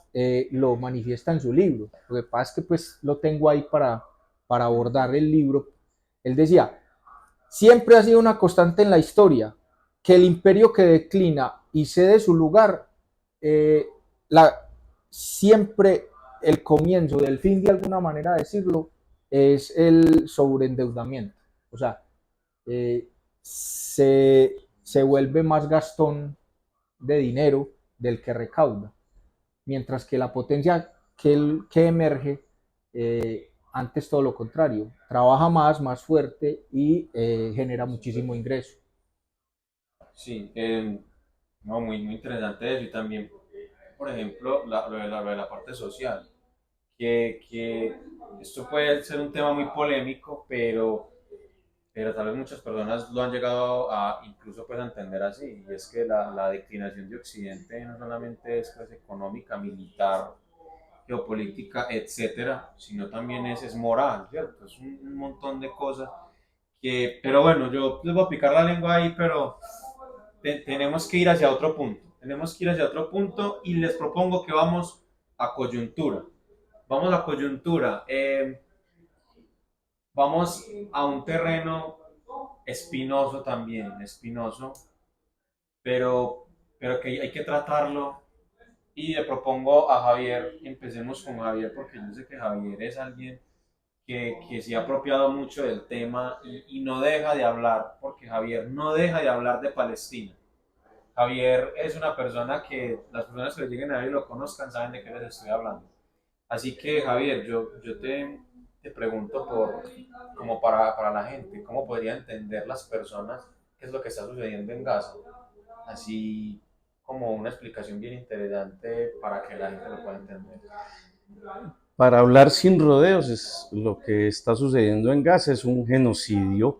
lo manifiesta en su libro. Lo que pasa es que pues lo tengo ahí para abordar el libro. Él decía, siempre ha sido una constante en la historia que el imperio que declina y cede su lugar, eh, siempre el comienzo del fin, de alguna manera decirlo, es el sobreendeudamiento. O sea, eh, se vuelve más gastón de dinero del que recauda. mientras que la potencia que emerge, antes todo lo contrario, trabaja más, más fuerte y genera muchísimo ingreso. Sí, no, muy interesante eso y también, por ejemplo, lo de la parte social, que esto puede ser un tema muy polémico, pero tal vez muchas personas lo han llegado a incluso pues a entender así, y es que la declinación de Occidente no solamente es pues económica, militar, geopolítica, etcétera, sino también es moral, ¿cierto? Es un montón de cosas que, pero bueno, yo les voy a picar la lengua ahí, pero tenemos que ir hacia otro punto, tenemos que ir hacia otro punto y les propongo que vamos a coyuntura, vamos a coyuntura, vamos a un terreno espinoso también, espinoso, pero, pero que hay que tratarlo. Y le propongo a Javier, empecemos con Javier, porque yo sé que Javier es alguien que se ha apropiado mucho del tema y no deja de hablar, porque Javier no deja de hablar de Palestina. Javier es una persona que las personas que lleguen a ver y lo conozcan saben de qué les estoy hablando. Así que Javier, yo te pregunto como para la gente, ¿cómo podría entender las personas qué es lo que está sucediendo en Gaza? Así como una explicación bien interesante para que la gente lo pueda entender. Para hablar sin rodeos, es lo que está sucediendo en Gaza es un genocidio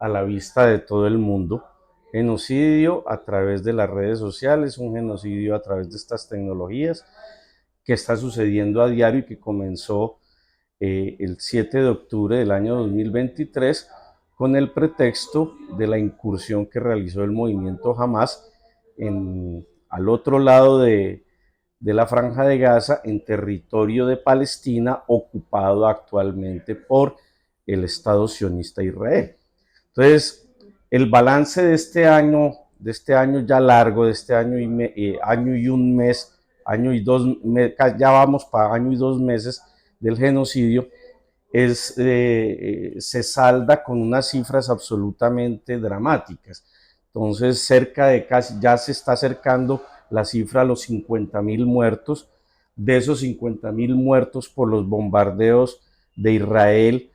a la vista de todo el mundo, genocidio a través de las redes sociales, un genocidio a través de estas tecnologías que está sucediendo a diario y que comenzó el 7 de octubre del año 2023 con el pretexto de la incursión que realizó el movimiento Hamas al otro lado de la Franja de Gaza, en territorio de Palestina, ocupado actualmente por el Estado sionista Israel. Entonces, el balance de este año ya largo, de este año y un mes, año y dos, ya vamos para año y 2 meses del genocidio, se salda con unas cifras absolutamente dramáticas. Entonces, cerca de casi, ya se está acercando la cifra a los 50.000 muertos. De esos 50.000 muertos por los bombardeos de Israel,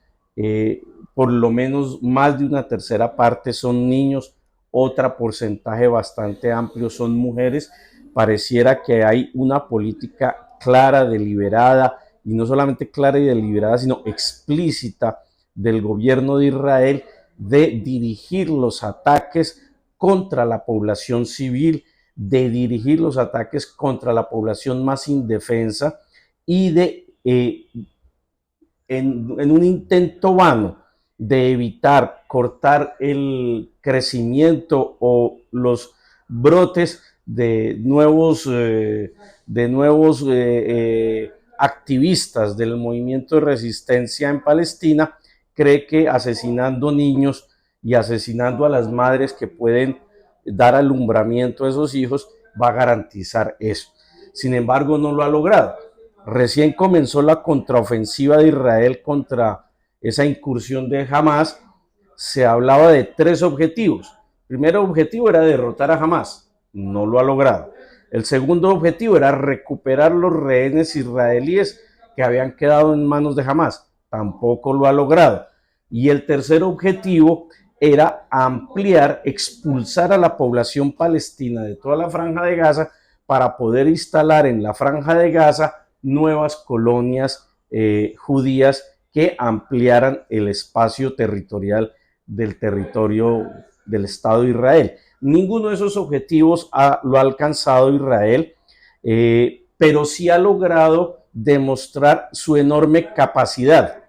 por lo menos más de una tercera parte son niños, otra porcentaje bastante amplio son mujeres. Pareciera que hay una política clara, deliberada, y no solamente clara y deliberada, sino explícita del gobierno de Israel de dirigir los ataques contra la población civil, de dirigir los ataques contra la población más indefensa y en un intento vano de evitar cortar el crecimiento o los brotes de nuevos activistas del movimiento de resistencia en Palestina, cree que asesinando niños y asesinando a las madres que pueden dar alumbramiento a esos hijos va a garantizar eso. Sin embargo, no lo ha logrado. Recién comenzó la contraofensiva de Israel contra esa incursión de Hamas. Se hablaba de 3 objetivos. El primer objetivo era derrotar a Hamas. No lo ha logrado. El segundo objetivo era recuperar los rehenes israelíes que habían quedado en manos de Hamas. Tampoco lo ha logrado. Y el tercer objetivo era ampliar, expulsar a la población palestina de toda la Franja de Gaza para poder instalar en la Franja de Gaza nuevas colonias judías que ampliaran el espacio territorial del territorio del Estado de Israel. Ninguno de esos objetivos lo ha alcanzado Israel, pero sí ha logrado demostrar su enorme capacidad,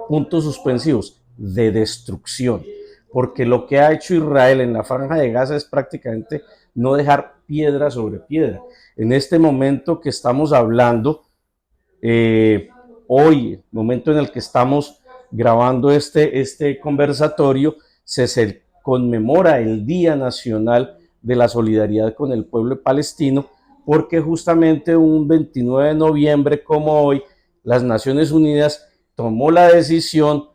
puntos suspensivos, de destrucción. Porque lo que ha hecho Israel en la Franja de Gaza es prácticamente no dejar piedra sobre piedra. En este momento que estamos hablando, hoy, momento en el que estamos grabando este conversatorio, se conmemora el Día Nacional de la Solidaridad con el pueblo palestino, porque justamente un 29 de noviembre como hoy, las Naciones Unidas tomó la decisión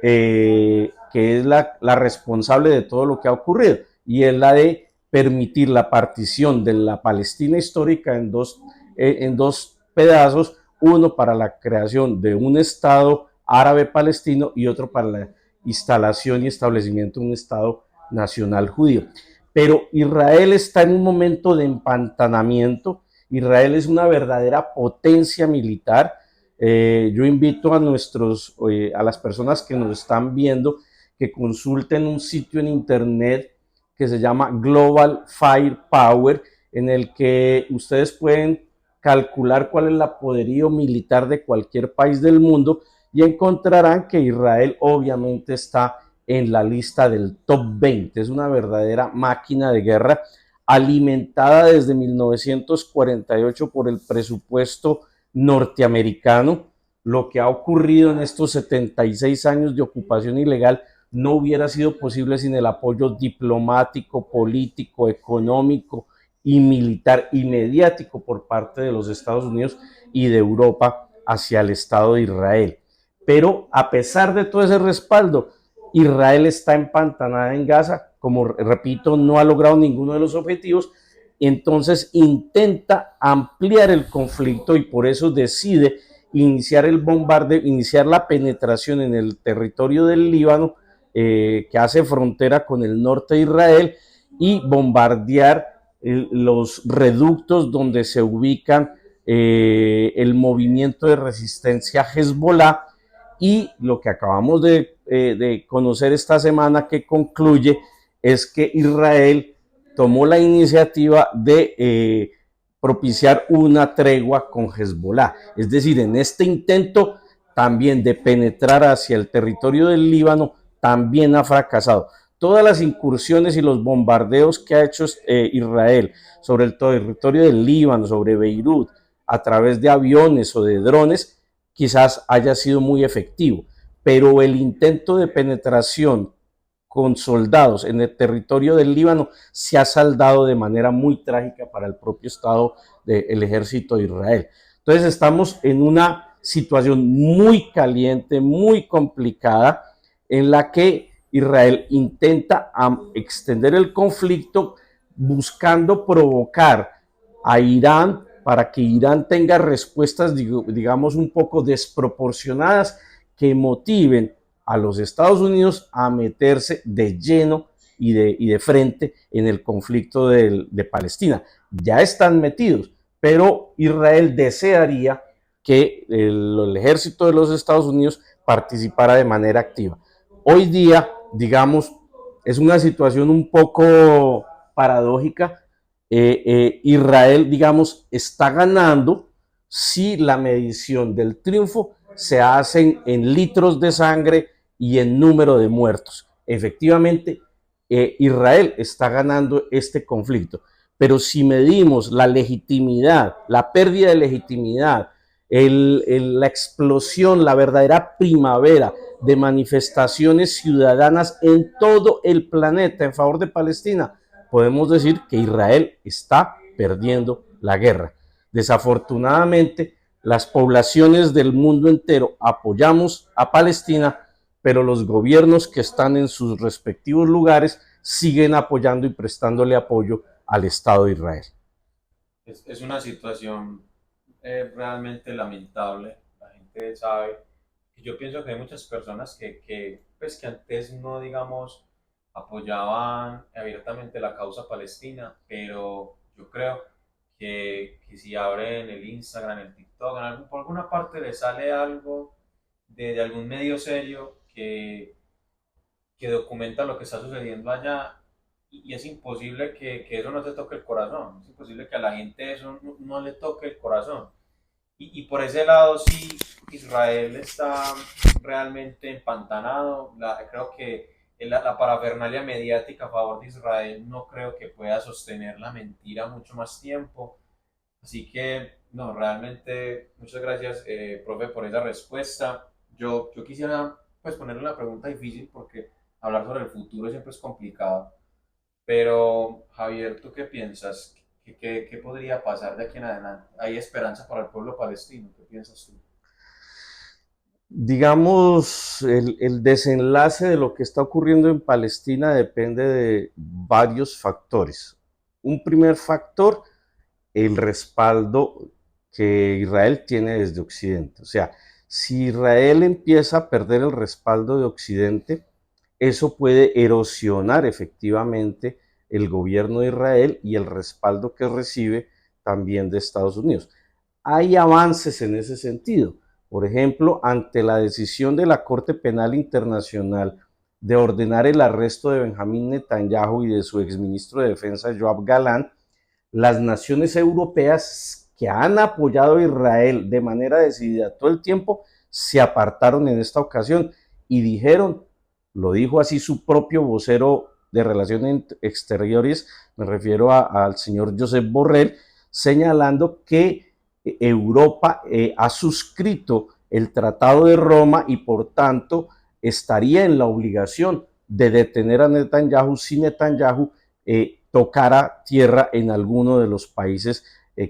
que es la responsable de todo lo que ha ocurrido, y es la de permitir la partición de la Palestina histórica en dos pedazos, uno para la creación de un Estado árabe palestino y otro para la instalación y establecimiento de un Estado nacional judío. Pero Israel está en un momento de empantanamiento. Israel es una verdadera potencia militar. Yo invito a las personas que nos están viendo que consulten un sitio en internet que se llama Global Firepower, en el que ustedes pueden calcular cuál es el poderío militar de cualquier país del mundo y encontrarán que Israel obviamente está en la lista del top 20. Es una verdadera máquina de guerra alimentada desde 1948 por el presupuesto norteamericano. Lo que ha ocurrido en estos 76 años de ocupación ilegal no hubiera sido posible sin el apoyo diplomático, político, económico y militar y mediático por parte de los Estados Unidos y de Europa hacia el Estado de Israel. Pero a pesar de todo ese respaldo, Israel está empantanada en Gaza, como repito, no ha logrado ninguno de los objetivos, entonces intenta ampliar el conflicto y por eso decide iniciar el bombardeo, iniciar la penetración en el territorio del Líbano, que hace frontera con el norte de Israel, y bombardear los reductos donde se ubican el movimiento de resistencia Hezbollah, y lo que acabamos de conocer esta semana que concluye es que Israel tomó la iniciativa de propiciar una tregua con Hezbollah. Es decir, en este intento también de penetrar hacia el territorio del Líbano, también ha fracasado. Todas las incursiones y los bombardeos que ha hecho Israel sobre el territorio del Líbano, sobre Beirut, a través de aviones o de drones, quizás haya sido muy efectivo, pero el intento de penetración con soldados en el territorio del Líbano se ha saldado de manera muy trágica para el propio Estado del Ejército de Israel. Entonces estamos en una situación muy caliente, muy complicada, en la que Israel intenta extender el conflicto buscando provocar a Irán para que Irán tenga respuestas, digamos, un poco desproporcionadas que motiven a los Estados Unidos a meterse de lleno y de frente en el conflicto de Palestina. Ya están metidos, pero Israel desearía que el ejército de los Estados Unidos participara de manera activa. Hoy día, digamos, es una situación un poco paradójica. Israel, digamos, está ganando si la medición del triunfo se hace en litros de sangre y en número de muertos. Efectivamente, Israel está ganando este conflicto, pero si medimos la legitimidad, la pérdida de legitimidad, la explosión, la verdadera primavera de manifestaciones ciudadanas en todo el planeta en favor de Palestina, podemos decir que Israel está perdiendo la guerra. Desafortunadamente, las poblaciones del mundo entero apoyamos a Palestina, pero los gobiernos que están en sus respectivos lugares siguen apoyando y prestándole apoyo al Estado de Israel. Es una situación realmente lamentable. La gente sabe. Yo pienso que hay muchas personas pues, que antes no, digamos, apoyaban abiertamente la causa palestina, pero yo creo que si abren el Instagram, el TikTok, por alguna parte les sale algo de algún medio serio que documenta lo que está sucediendo allá y es imposible que eso no te toque el corazón, es imposible que a la gente eso no le toque el corazón. Y por ese lado sí, Israel está realmente empantanado. Creo que la parafernalia mediática a favor de Israel no creo que pueda sostener la mentira mucho más tiempo. Así que, no, realmente, muchas gracias, profe, por esa respuesta. Yo quisiera pues ponerle una pregunta difícil porque hablar sobre el futuro siempre es complicado. Pero, Javier, ¿tú qué piensas? ¿Qué podría pasar de aquí en adelante? ¿Hay esperanza para el pueblo palestino? ¿Qué piensas tú? Digamos, el desenlace de lo que está ocurriendo en Palestina depende de varios factores. Un primer factor, el respaldo que Israel tiene desde Occidente. O sea, si Israel empieza a perder el respaldo de Occidente, eso puede erosionar efectivamente el gobierno de Israel y el respaldo que recibe también de Estados Unidos. Hay avances en ese sentido. Por ejemplo, ante la decisión de la Corte Penal Internacional de ordenar el arresto de Benjamín Netanyahu y de su exministro de Defensa, Yoav Galán, las naciones europeas que han apoyado a Israel de manera decidida todo el tiempo se apartaron en esta ocasión y dijeron, lo dijo así su propio vocero de Relaciones Exteriores, me refiero al señor Josep Borrell, señalando que Europa ha suscrito el Tratado de Roma y por tanto estaría en la obligación de detener a Netanyahu si Netanyahu tocara tierra en alguno de los países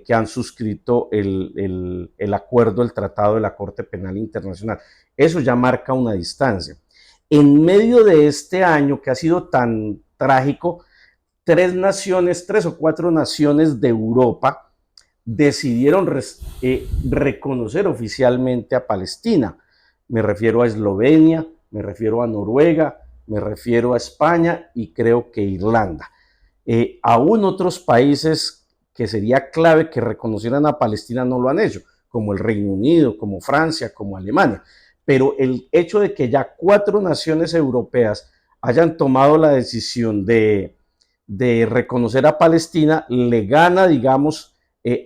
que han suscrito el acuerdo, el tratado de la Corte Penal Internacional. Eso ya marca una distancia. En medio de este año que ha sido tan trágico, tres o cuatro naciones de Europa decidieron reconocer oficialmente a Palestina. Me refiero a Eslovenia, me refiero a Noruega, me refiero a España y creo que Irlanda. Aún otros países que sería clave que reconocieran a Palestina no lo han hecho, como el Reino Unido, como Francia, como Alemania. Pero el hecho de que ya 4 naciones europeas hayan tomado la decisión de reconocer a Palestina le gana, digamos,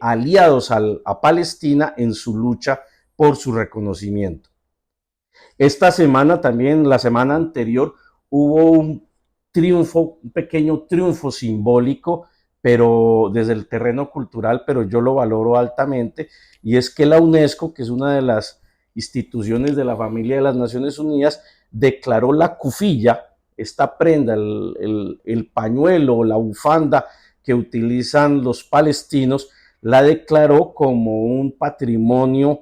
aliados a Palestina en su lucha por su reconocimiento. Esta semana también, la semana anterior, hubo un triunfo, un pequeño triunfo simbólico, pero desde el terreno cultural, pero yo lo valoro altamente, y es que la UNESCO, que es una de las instituciones de la familia de las Naciones Unidas, declaró la kufilla, esta prenda, el pañuelo, la bufanda que utilizan los palestinos, la declaró como un patrimonio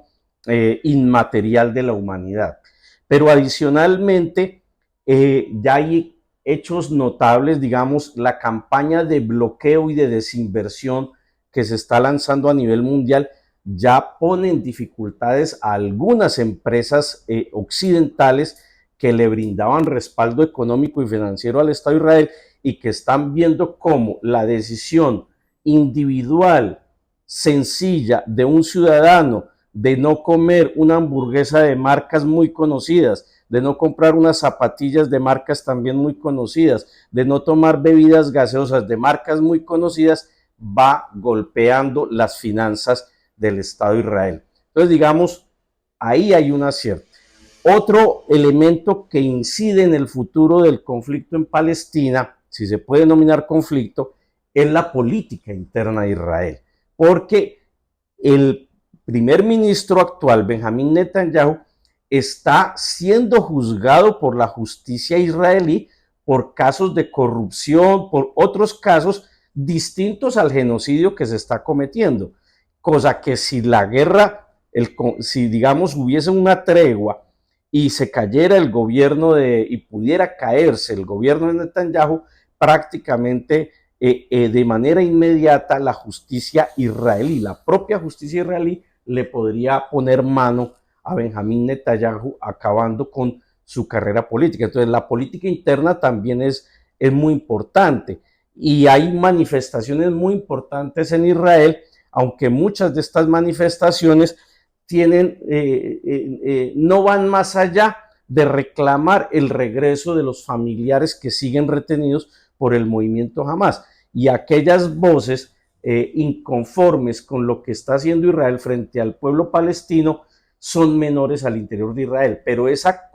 inmaterial de la humanidad. Pero adicionalmente, ya hay hechos notables, digamos, la campaña de bloqueo y de desinversión que se está lanzando a nivel mundial ya pone en dificultades a algunas empresas occidentales que le brindaban respaldo económico y financiero al Estado de Israel y que están viendo cómo la decisión individual, sencilla, de un ciudadano de no comer una hamburguesa de marcas muy conocidas, de no comprar unas zapatillas de marcas también muy conocidas, de no tomar bebidas gaseosas de marcas muy conocidas, va golpeando las finanzas del Estado de Israel. Entonces, digamos, ahí hay un acierto. Otro elemento que incide en el futuro del conflicto en Palestina, si se puede denominar conflicto, es la política interna de Israel, porque el primer ministro actual, Benjamín Netanyahu, está siendo juzgado por la justicia israelí por casos de corrupción, por otros casos distintos al genocidio que se está cometiendo, cosa que si la guerra, si digamos hubiese una tregua y se cayera el gobierno y pudiera caerse el gobierno de Netanyahu, prácticamente de manera inmediata la justicia israelí, la propia justicia israelí le podría poner mano a Benjamín Netanyahu acabando con su carrera política. Entonces la política interna también es muy importante y hay manifestaciones muy importantes en Israel, aunque muchas de estas manifestaciones no van más allá de reclamar el regreso de los familiares que siguen retenidos por el movimiento Hamas, y aquellas voces inconformes con lo que está haciendo Israel frente al pueblo palestino son menores al interior de Israel, pero esa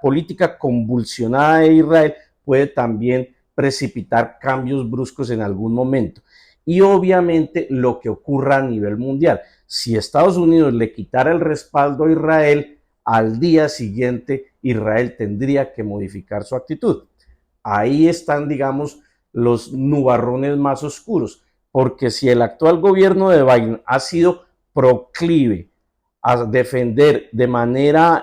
política convulsionada de Israel puede también precipitar cambios bruscos en algún momento. Y obviamente lo que ocurra a nivel mundial. Si Estados Unidos le quitara el respaldo a Israel, al día siguiente Israel tendría que modificar su actitud. Ahí están, digamos, los nubarrones más oscuros, porque si el actual gobierno de Biden ha sido proclive a defender de manera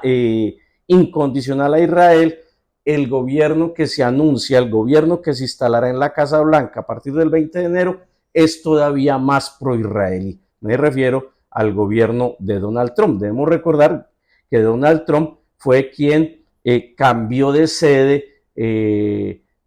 incondicional a Israel, el gobierno que se anuncia, el gobierno que se instalará en la Casa Blanca a partir del 20 de enero, es todavía más pro-israelí. Me refiero al gobierno de Donald Trump. Debemos recordar que Donald Trump fue quien cambió de sede,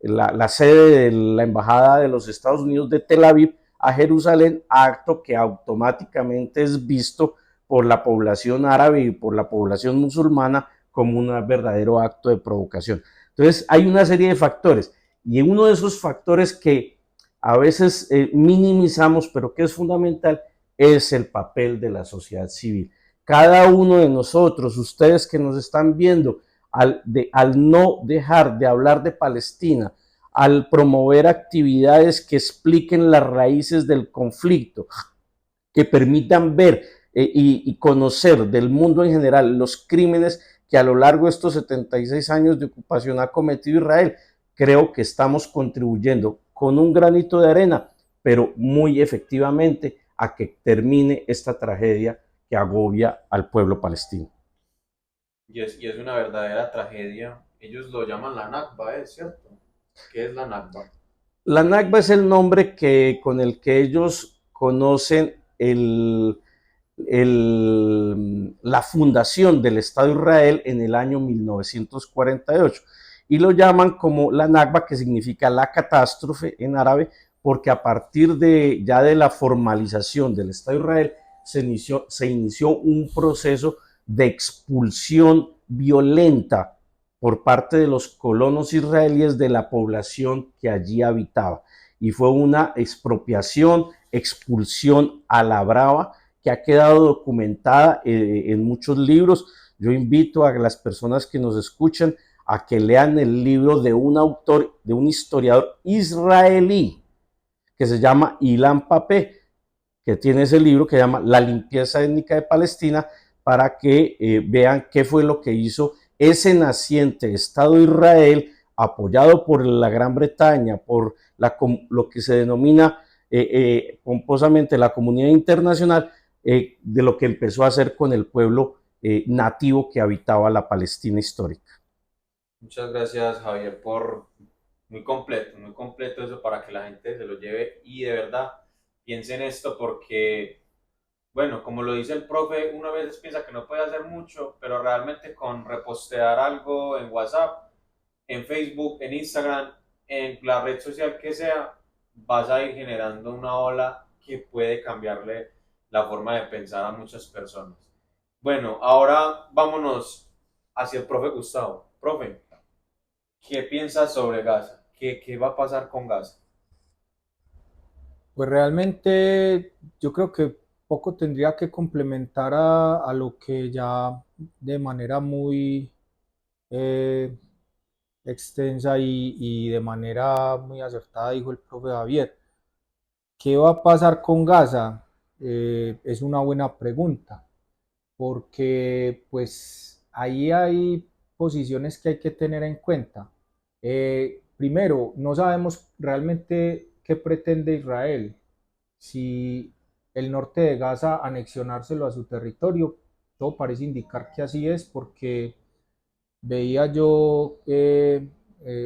la sede de la Embajada de los Estados Unidos de Tel Aviv a Jerusalén, acto que automáticamente es visto por la población árabe y por la población musulmana como un verdadero acto de provocación. Entonces hay una serie de factores, y uno de esos factores que a veces minimizamos, pero que es fundamental, es el papel de la sociedad civil. Cada uno de nosotros, ustedes que nos están viendo, al no dejar de hablar de Palestina, al promover actividades que expliquen las raíces del conflicto, que permitan ver y conocer del mundo en general los crímenes que a lo largo de estos 76 años de ocupación ha cometido Israel, creo que estamos contribuyendo con un granito de arena, pero muy efectivamente a que termine esta tragedia que agobia al pueblo palestino. Y es una verdadera tragedia. Ellos lo llaman la Nakba, ¿es cierto? ¿Qué es la Nakba? La Nakba es el nombre con el que ellos conocen la fundación del Estado de Israel en el año 1948, y lo llaman como la Nakba, que significa la catástrofe en árabe, porque a partir ya de la formalización del Estado de Israel se inició un proceso de expulsión violenta por parte de los colonos israelíes de la población que allí habitaba, y fue una expropiación, expulsión a la brava, que ha quedado documentada en muchos libros. Yo invito a las personas que nos escuchan a que lean el libro de un autor, de un historiador israelí, que se llama Ilan Pappé, que tiene ese libro que se llama La limpieza étnica de Palestina, para que vean qué fue lo que hizo ese naciente Estado de Israel, apoyado por la Gran Bretaña, por lo que se denomina pomposamente la comunidad internacional, de lo que empezó a hacer con el pueblo nativo que habitaba la Palestina histórica. Muchas gracias, Javier, por muy completo eso para que la gente se lo lleve y de verdad piense en esto porque, bueno, como lo dice el profe, uno a veces piensa que no puede hacer mucho, pero realmente con repostear algo en WhatsApp, en Facebook, en Instagram, en la red social que sea, vas a ir generando una ola que puede cambiarle la forma de pensar a muchas personas. Bueno, ahora vámonos hacia el profe Gustavo. Profe, ¿qué piensas sobre Gaza? ¿Qué va a pasar con Gaza? Pues realmente yo creo que poco tendría que complementar a lo que ya de manera muy eh, extensa y de manera muy acertada dijo el profe Javier. ¿Qué va a pasar con Gaza? Es una buena pregunta, porque pues ahí hay posiciones que hay que tener en cuenta. Primero, no sabemos realmente qué pretende Israel. Si el norte de Gaza anexionárselo a su territorio, todo parece indicar que así es, porque veía yo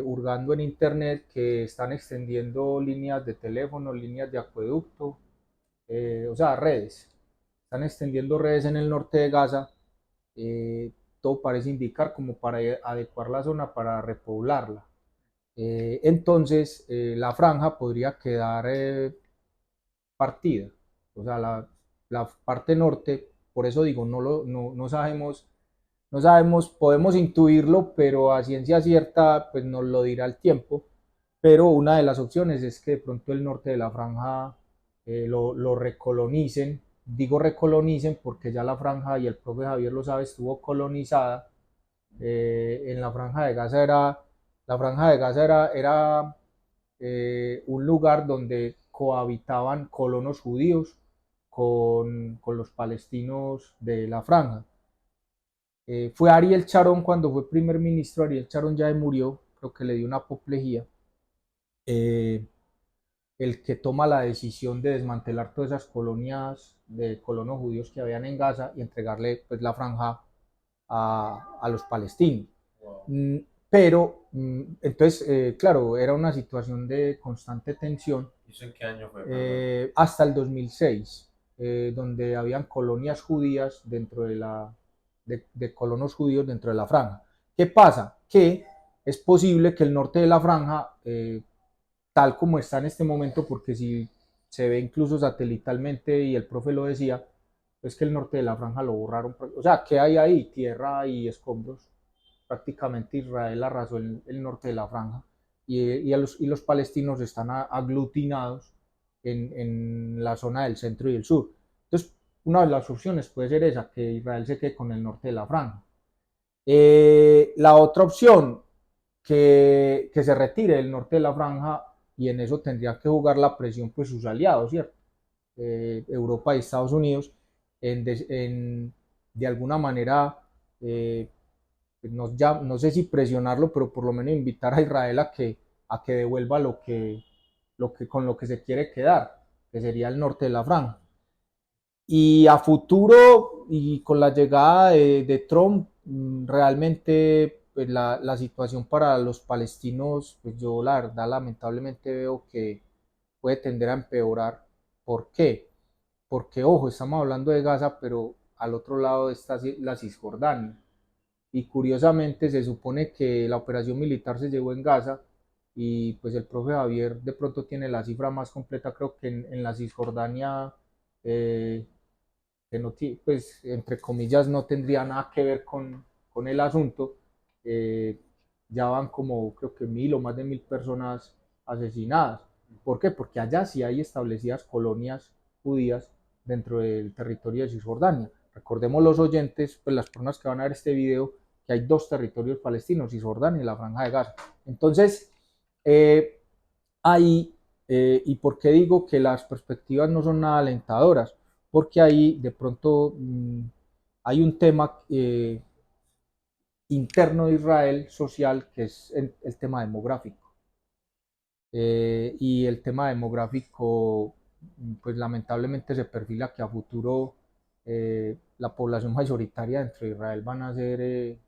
hurgando en internet que están extendiendo líneas de teléfono, líneas de acueducto, o sea, redes. Están extendiendo redes en el norte de Gaza. eh, Todo parece indicar como para adecuar la zona para repoblarla. Entonces, la franja podría quedar partida. O sea, la parte norte, por eso digo, no sabemos, no sabemos, podemos intuirlo, pero a ciencia cierta, pues nos lo dirá el tiempo. Pero una de las opciones es que de pronto el norte de la franja lo recolonicen. Digo recolonicen porque ya la franja, y el profe Javier lo sabe, estuvo colonizada. En la franja de Gaza era un lugar donde cohabitaban colonos judíos con los palestinos de la franja. Fue Ariel Sharon cuando fue primer ministro. Ariel Sharon ya murió, creo que le dio una apoplejía. eh, el que toma la decisión de desmantelar todas esas colonias de colonos judíos que habían en Gaza y entregarle pues la franja a los palestinos. Wow. pero entonces, claro, era una situación de constante tensión. ¿Eso en qué año fue, perdón? Hasta el 2006, donde habían colonias judías dentro de colonos judíos dentro de la franja. ¿Qué pasa? Que es posible que el norte de la franja, tal como está en este momento, porque si se ve incluso satelitalmente y el profe lo decía, es que el norte de la franja lo borraron. O sea, ¿qué hay ahí? Tierra y escombros. Prácticamente Israel arrasó el norte de la franja y los palestinos están aglutinados en la zona del centro y del sur. Entonces, una de las opciones puede ser esa, que Israel se quede con el norte de la franja. La otra opción, que se retire del norte de la franja, y en eso tendrían que jugar la presión pues sus aliados, ¿cierto? Europa y Estados Unidos, de alguna manera, no sé si presionarlo, pero por lo menos invitar a Israel a que devuelva con lo que se quiere quedar, que sería el norte de la franja. Y a futuro, y con la llegada de Trump, realmente pues, la situación para los palestinos, pues yo la verdad lamentablemente veo que puede tender a empeorar. ¿Por qué? Porque, ojo, estamos hablando de Gaza, pero al otro lado está la Cisjordania. Y curiosamente se supone que la operación militar se llevó en Gaza, y pues el profe Javier de pronto tiene la cifra más completa, creo que en la Cisjordania, eh, que no, pues entre comillas no tendría nada que ver con el asunto, eh, ya van como creo que 1.000 o más de 1.000 personas asesinadas. ¿Por qué? Porque allá sí hay establecidas colonias judías dentro del territorio de Cisjordania. Recordemos los oyentes, pues las personas que van a ver este video, que hay dos territorios palestinos, Cisjordania y la Franja de Gaza. Entonces, ahí, ¿y por qué digo que las perspectivas no son nada alentadoras? Porque ahí de pronto hay un tema interno de Israel social, que es el tema demográfico. Y el tema demográfico, pues lamentablemente se perfila que a futuro la población mayoritaria dentro de Israel van a ser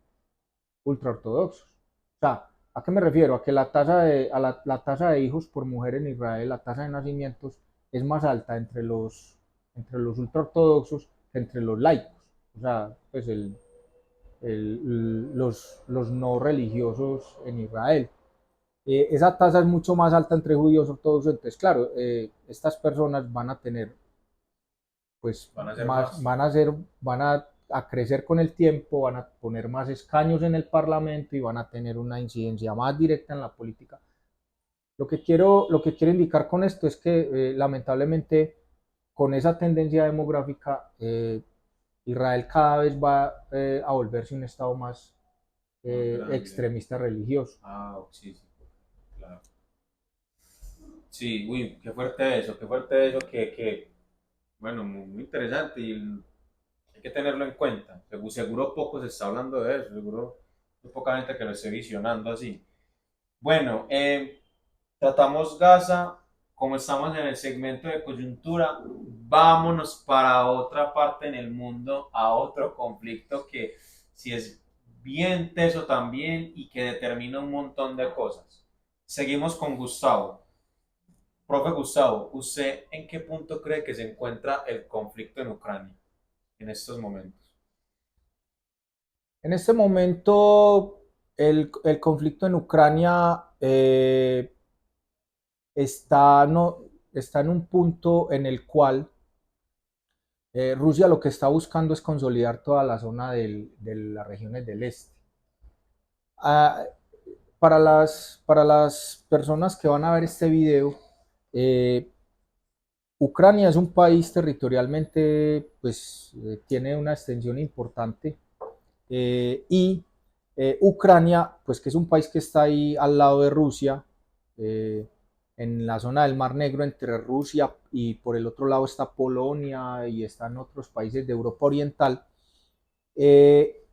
ultraortodoxos. O sea, ¿a qué me refiero? A que la tasa de hijos por mujer en Israel, la tasa de nacimientos, es más alta entre los ultraortodoxos que entre los laicos. O sea, pues los no religiosos en Israel. Esa tasa es mucho más alta entre judíos ortodoxos. Entonces, claro, estas personas van a tener, pues, Van a ser más. van a crecer con el tiempo, van a poner más escaños en el Parlamento y van a tener una incidencia más directa en la política. Lo que quiero indicar con esto es que lamentablemente con esa tendencia demográfica, Israel cada vez va a volverse un estado más extremista religioso. Ah, sí, sí, claro. Sí, uy, qué fuerte eso, bueno, muy interesante y hay que tenerlo en cuenta. Seguro poco se está hablando de eso, seguro hay poca gente que lo esté visionando así. Bueno, tratamos Gaza, como estamos en el segmento de coyuntura, vámonos para otra parte en el mundo, a otro conflicto que si es bien teso también y que determina un montón de cosas. Seguimos con Gustavo. Profe Gustavo, ¿usted en qué punto cree que se encuentra el conflicto en Ucrania en estos momentos? En este momento, el conflicto en Ucrania está, no, está en un punto en el cual Rusia lo que está buscando es consolidar toda la zona de las regiones del este. Ah, para las personas que van a ver este video, eh, Ucrania es un país territorialmente, pues tiene una extensión importante, y Ucrania, pues que es un país que está ahí al lado de Rusia, eh, en la zona del Mar Negro entre Rusia y por el otro lado está Polonia y están otros países de Europa Oriental. Eh,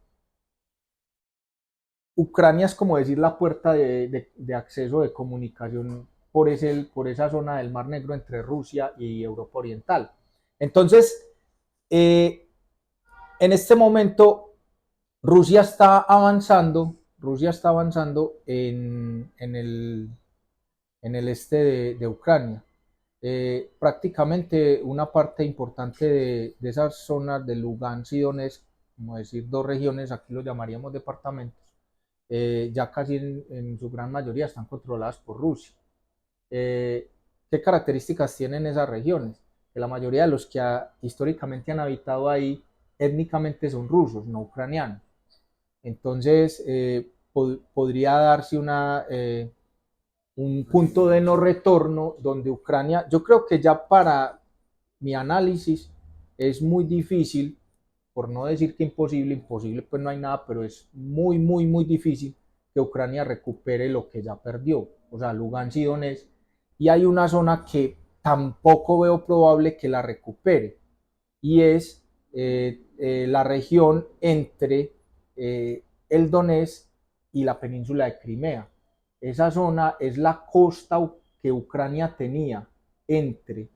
Ucrania es como decir la puerta de acceso de comunicación por esa zona del Mar Negro entre Rusia y Europa Oriental. Entonces, en este momento, Rusia está avanzando Rusia está avanzando en el este de Ucrania. Prácticamente una parte importante de esas zonas de Lugansk y Donetsk, como decir dos regiones, aquí lo llamaríamos departamentos, ya casi en su gran mayoría están controladas por Rusia. ¿Qué características tienen esas regiones? Que la mayoría de los que históricamente han habitado ahí étnicamente son rusos, no ucranianos. Entonces, podría darse un punto de no retorno donde Ucrania, yo creo que ya para mi análisis es muy difícil, por no decir que imposible, imposible pues no hay nada, pero es muy, muy, muy difícil que Ucrania recupere lo que ya perdió, o sea, Lugansk y Donetsk, y hay una zona que tampoco veo probable que la recupere, y es la región entre el Donetsk y la península de Crimea. Esa zona es la costa que Ucrania tenía entre,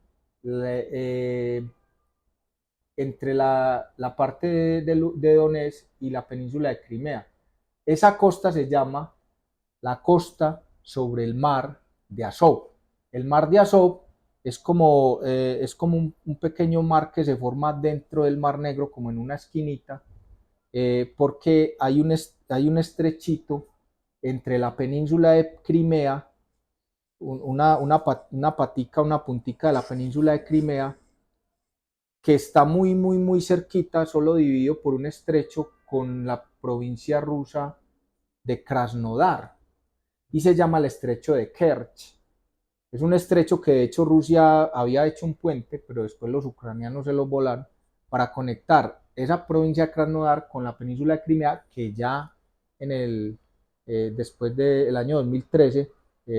entre la parte de Donetsk y la península de Crimea. Esa costa se llama la costa sobre el mar de Azov. El mar de Azov es como un pequeño mar que se forma dentro del Mar Negro, como en una esquinita, porque hay un estrechito entre la península de Crimea, una patica, una puntica de la península de Crimea, que está muy, muy, muy cerquita, solo dividido por un estrecho con la provincia rusa de Krasnodar, y se llama el estrecho de Kerch. Es un estrecho que de hecho Rusia había hecho un puente, pero después los ucranianos se lo volaron para conectar esa provincia de Krasnodar con la península de Crimea, que ya después del año 2013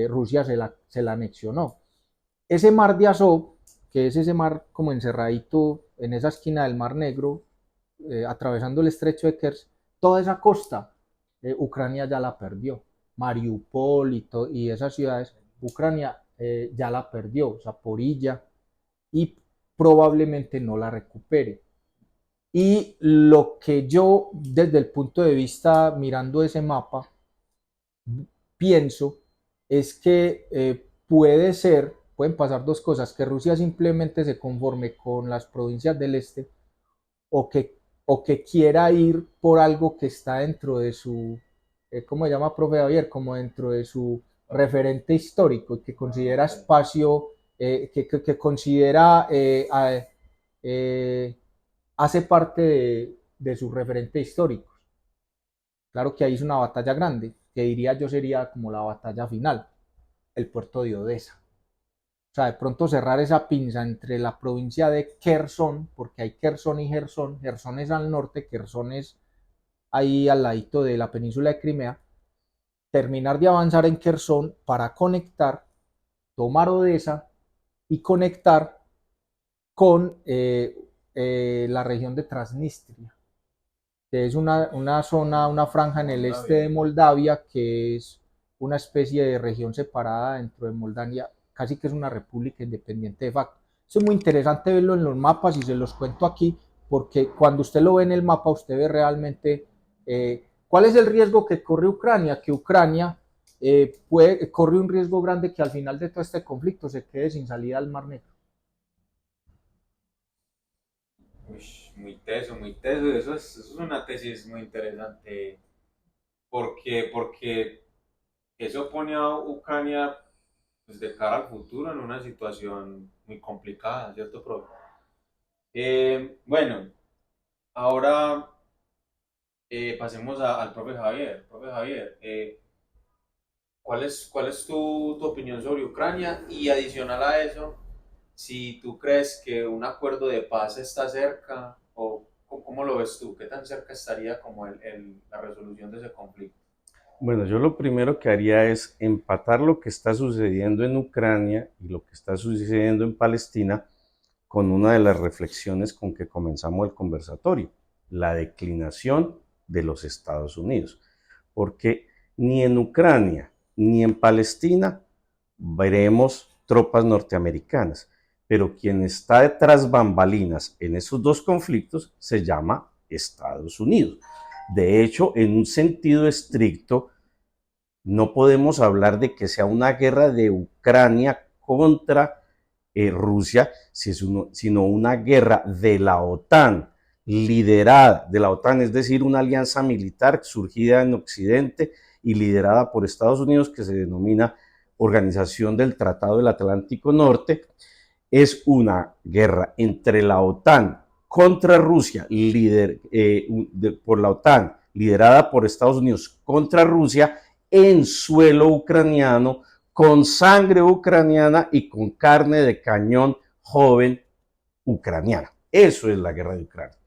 Rusia se la anexionó. Ese mar de Azov, que es ese mar como encerradito en esa esquina del Mar Negro, atravesando el estrecho de Kerch, toda esa costa, Ucrania ya la perdió. Mariupol y esas ciudades, Ucrania ya la perdió, Zaporilla, y probablemente no la recupere. Y lo que yo, desde el punto de vista mirando ese mapa, pienso es que pueden pasar dos cosas, que Rusia simplemente se conforme con las provincias del este o que quiera ir por algo que está dentro de su, ¿cómo se llama, profe Javier? Como dentro de su referente histórico y que considera espacio, que considera, hace parte de su referente histórico. Claro que ahí es una batalla grande, que diría yo sería como la batalla final, el puerto de Odessa. O sea, de pronto cerrar esa pinza entre la provincia de Kherson, porque hay Kherson y Gerson. Gerson es al norte, Kherson es ahí al ladito de la península de Crimea. Terminar de avanzar en Kherson para conectar, tomar Odessa y conectar con la región de Transnistria, que es una zona, una franja en el este de Moldavia, que es una especie de región separada dentro de Moldavia, casi que es una república independiente de facto. Eso es muy interesante verlo en los mapas y se los cuento aquí, porque cuando usted lo ve en el mapa, usted ve realmente cuál es el riesgo que corre Ucrania, que Ucrania corre un riesgo grande que al final de todo este conflicto se quede sin salida al Mar Negro. Uy, muy teso, muy teso. Eso es una tesis muy interesante. Porque eso pone a Ucrania pues, de cara al futuro en una situación muy complicada, ¿cierto, profe? Bueno, ahora pasemos al profe Javier. Profe Javier, cuál es tu opinión sobre Ucrania? Y adicional a eso, si tú crees que un acuerdo de paz está cerca, o cómo lo ves tú, ¿qué tan cerca estaría como la resolución de ese conflicto? Bueno, yo lo primero que haría es empatar lo que está sucediendo en Ucrania y lo que está sucediendo en Palestina con una de las reflexiones con que comenzamos el conversatorio, la declinación de los Estados Unidos. Porque ni en Ucrania ni en Palestina veremos tropas norteamericanas, pero quien está detrás bambalinas en esos dos conflictos se llama Estados Unidos. De hecho, en un sentido estricto, no podemos hablar de que sea una guerra de Ucrania contra Rusia, sino una guerra de la OTAN, liderada de la OTAN, es decir, una alianza militar surgida en Occidente y liderada por Estados Unidos, que se denomina Organización del Tratado del Atlántico Norte. Es una guerra entre la OTAN contra Rusia, por la OTAN, liderada por Estados Unidos contra Rusia, en suelo ucraniano, con sangre ucraniana y con carne de cañón joven ucraniana. Eso es la guerra de Ucrania.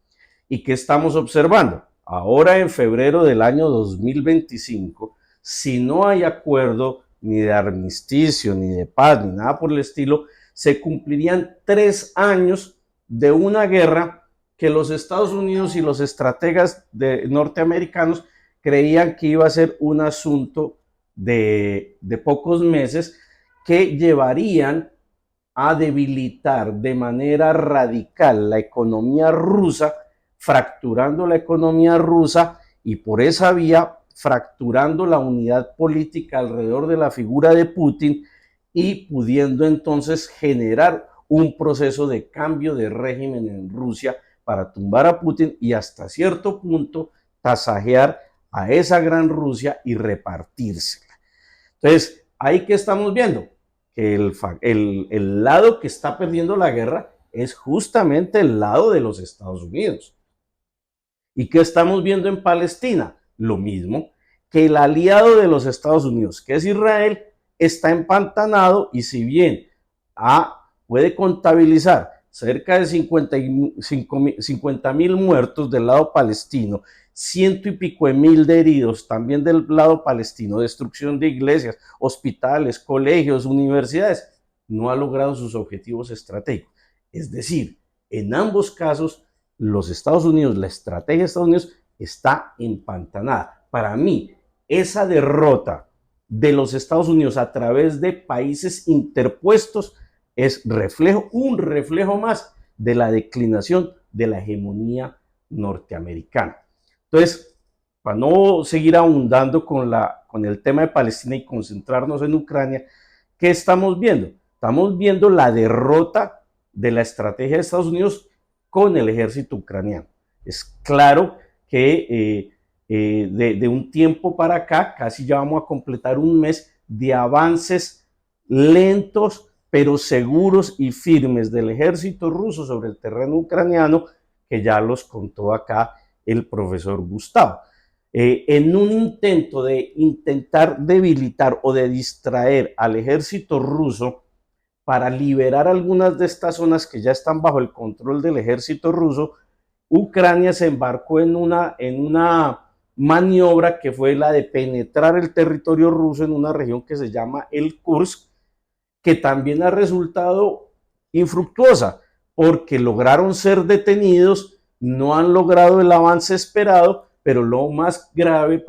¿Y qué estamos observando? Ahora en febrero del año 2025, si no hay acuerdo ni de armisticio, ni de paz, ni nada por el estilo, se cumplirían 3 años de una guerra que los Estados Unidos y los estrategas norteamericanos creían que iba a ser un asunto de pocos meses que llevarían a debilitar de manera radical la economía rusa, fracturando la economía rusa y por esa vía fracturando la unidad política alrededor de la figura de Putin y pudiendo entonces generar un proceso de cambio de régimen en Rusia para tumbar a Putin y hasta cierto punto tasajear a esa gran Rusia y repartírsela. Entonces, ¿ahí qué estamos viendo? Que el lado que está perdiendo la guerra es justamente el lado de los Estados Unidos. ¿Y qué estamos viendo en Palestina? Lo mismo, que el aliado de los Estados Unidos, que es Israel, está empantanado y si bien puede contabilizar cerca de 50.000 muertos del lado palestino, 100 y pico de mil de heridos también del lado palestino, destrucción de iglesias, hospitales, colegios, universidades, no ha logrado sus objetivos estratégicos. Es decir, en ambos casos, los Estados Unidos, la estrategia de Estados Unidos está empantanada. Para mí, esa derrota de los Estados Unidos a través de países interpuestos es un reflejo más de la declinación de la hegemonía norteamericana. Entonces, para no seguir ahondando con el tema de Palestina y concentrarnos en Ucrania, ¿qué estamos viendo? Estamos viendo la derrota de la estrategia de Estados Unidos con el ejército ucraniano. Es claro que de un tiempo para acá, casi ya vamos a completar un mes de avances lentos, pero seguros y firmes del ejército ruso sobre el terreno ucraniano, que ya los contó acá el profesor Gustavo. En un intento de intentar debilitar o de distraer al ejército ruso para liberar algunas de estas zonas que ya están bajo el control del ejército ruso, Ucrania se embarcó en una maniobra que fue la de penetrar el territorio ruso en una región que se llama el Kursk, que también ha resultado infructuosa, porque lograron ser detenidos, no han logrado el avance esperado, pero lo más grave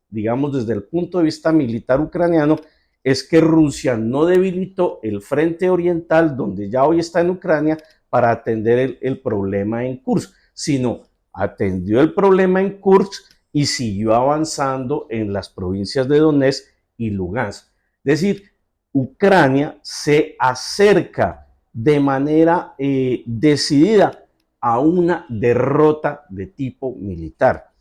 digamos, desde el punto de vista militar ucraniano, es que Rusia no debilitó el frente oriental, donde ya hoy está en Ucrania, para atender el problema en Kursk, sino atendió el problema en Kursk y siguió avanzando en las provincias de Donetsk y Lugansk. Es decir, Ucrania se acerca de manera decidida a una derrota de tipo militar.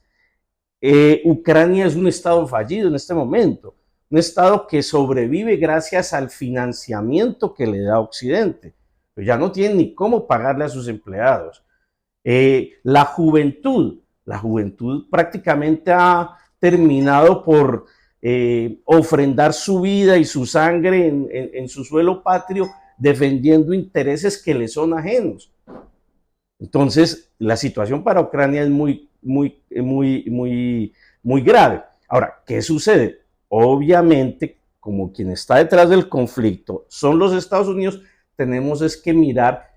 Ucrania es un estado fallido en este momento, un estado que sobrevive gracias al financiamiento que le da Occidente, pero ya no tiene ni cómo pagarle a sus empleados. La juventud prácticamente ha terminado por ofrendar su vida y su sangre en su suelo patrio, defendiendo intereses que le son ajenos. Entonces, la situación para Ucrania es muy grave. Ahora, ¿qué sucede? Obviamente, como quien está detrás del conflicto son los Estados Unidos, tenemos es que mirar,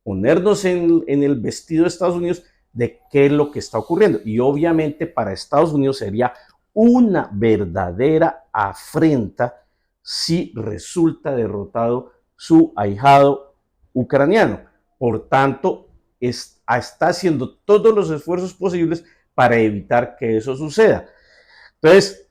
ponernos en el vestido de Estados Unidos de qué es lo que está ocurriendo. Y obviamente para Estados Unidos sería una verdadera afrenta si resulta derrotado su ahijado ucraniano. Por tanto, está haciendo todos los esfuerzos posibles para evitar que eso suceda. Entonces,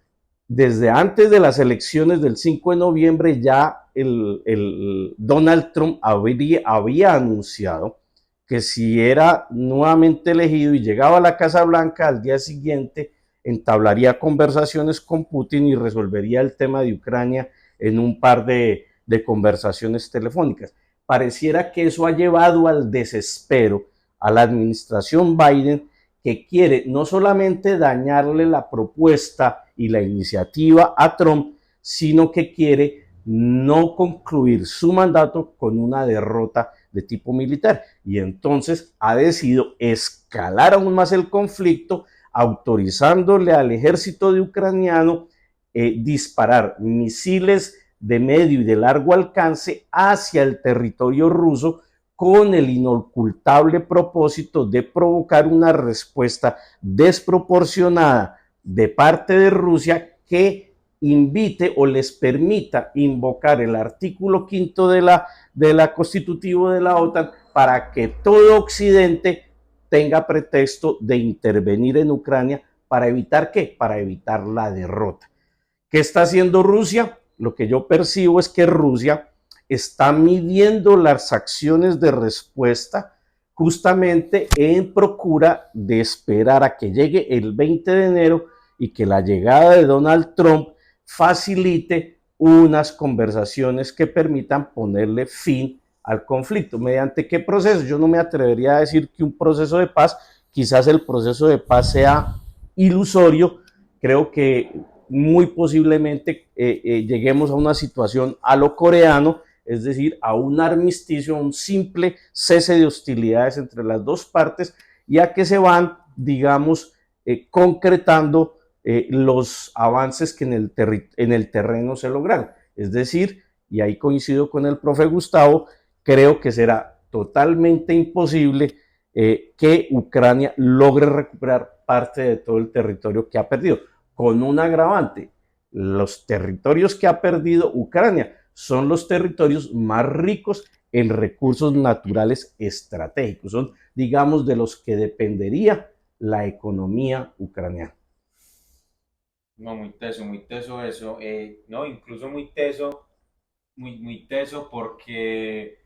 desde antes de las elecciones del 5 de noviembre ya el Donald Trump había anunciado que si era nuevamente elegido y llegaba a la Casa Blanca al día siguiente, entablaría conversaciones con Putin y resolvería el tema de Ucrania en un par de conversaciones telefónicas. Pareciera que eso ha llevado al desespero a la administración Biden, que quiere no solamente dañarle la propuesta y la iniciativa a Trump, sino que quiere no concluir su mandato con una derrota de tipo militar. Y entonces ha decidido escalar aún más el conflicto, autorizándole al ejército de ucraniano disparar misiles de medio y de largo alcance hacia el territorio ruso, con el inocultable propósito de provocar una respuesta desproporcionada de parte de Rusia que invite o les permita invocar el artículo 5 de la constitutivo de la OTAN para que todo Occidente tenga pretexto de intervenir en Ucrania para evitar ¿qué? Para evitar la derrota. ¿Qué está haciendo Rusia? Lo que yo percibo es que Rusia está midiendo las acciones de respuesta justamente en procura de esperar a que llegue el 20 de enero y que la llegada de Donald Trump facilite unas conversaciones que permitan ponerle fin al conflicto. ¿Mediante qué proceso? Yo no me atrevería a decir que un proceso de paz, quizás el proceso de paz sea ilusorio. Creo que muy posiblemente lleguemos a una situación a lo coreano, es decir, a un armisticio, a un simple cese de hostilidades entre las dos partes, y a que se van, digamos, concretando los avances que en el terreno se lograron. Es decir, y ahí coincido con el profe Gustavo, creo que será totalmente imposible que Ucrania logre recuperar parte de todo el territorio que ha perdido, con un agravante: los territorios que ha perdido Ucrania son los territorios más ricos en recursos naturales estratégicos, son, digamos, de los que dependería la economía ucraniana. No, muy teso eso. No, incluso muy teso porque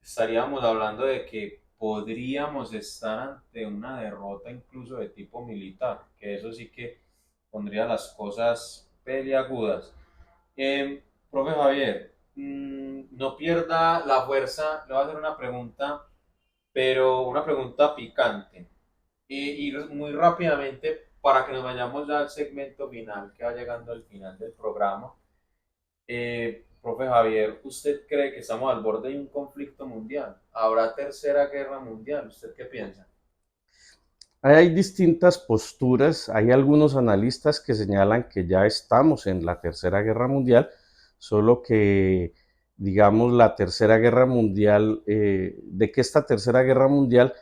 estaríamos hablando de que podríamos estar ante una derrota incluso de tipo militar, que eso sí que pondría las cosas peliagudas. Profe Javier, no pierda la fuerza, le voy a hacer una pregunta, pero una pregunta picante. Y muy rápidamente, para que nos vayamos ya al segmento final, que va llegando al final del programa. Profe Javier, ¿usted cree que estamos al borde de un conflicto mundial? ¿Habrá tercera guerra mundial? ¿Usted qué piensa? Hay distintas posturas, hay algunos analistas que señalan que ya estamos en la Tercera Guerra Mundial, solo que, digamos, la Tercera Guerra Mundial, de que esta Tercera Guerra Mundial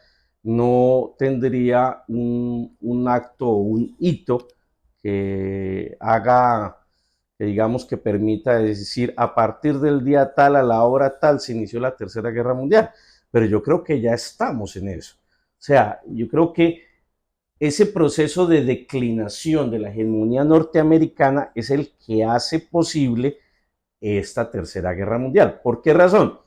no tendría un acto o un hito que haga, que digamos que permita decir a partir del día tal a la hora tal se inició la Tercera Guerra Mundial, pero yo creo que ya estamos en eso. O sea, yo creo que ese proceso de declinación de la hegemonía norteamericana es el que hace posible esta Tercera Guerra Mundial. ¿Por qué razón?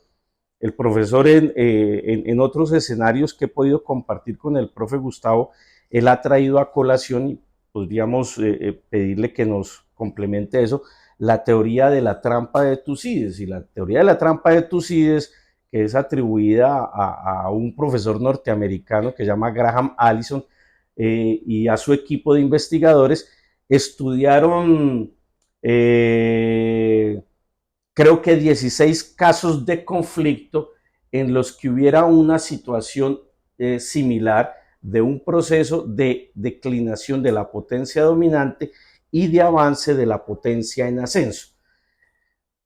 El profesor en otros escenarios que he podido compartir con el profe Gustavo, él ha traído a colación, y podríamos pedirle que nos complemente eso, la teoría de la trampa de Tucídides. Y la teoría de la trampa de Tucídides, que es atribuida a un profesor norteamericano que se llama Graham Allison, y a su equipo de investigadores, estudiaron creo que 16 casos de conflicto en los que hubiera una situación similar de un proceso de declinación de la potencia dominante y de avance de la potencia en ascenso.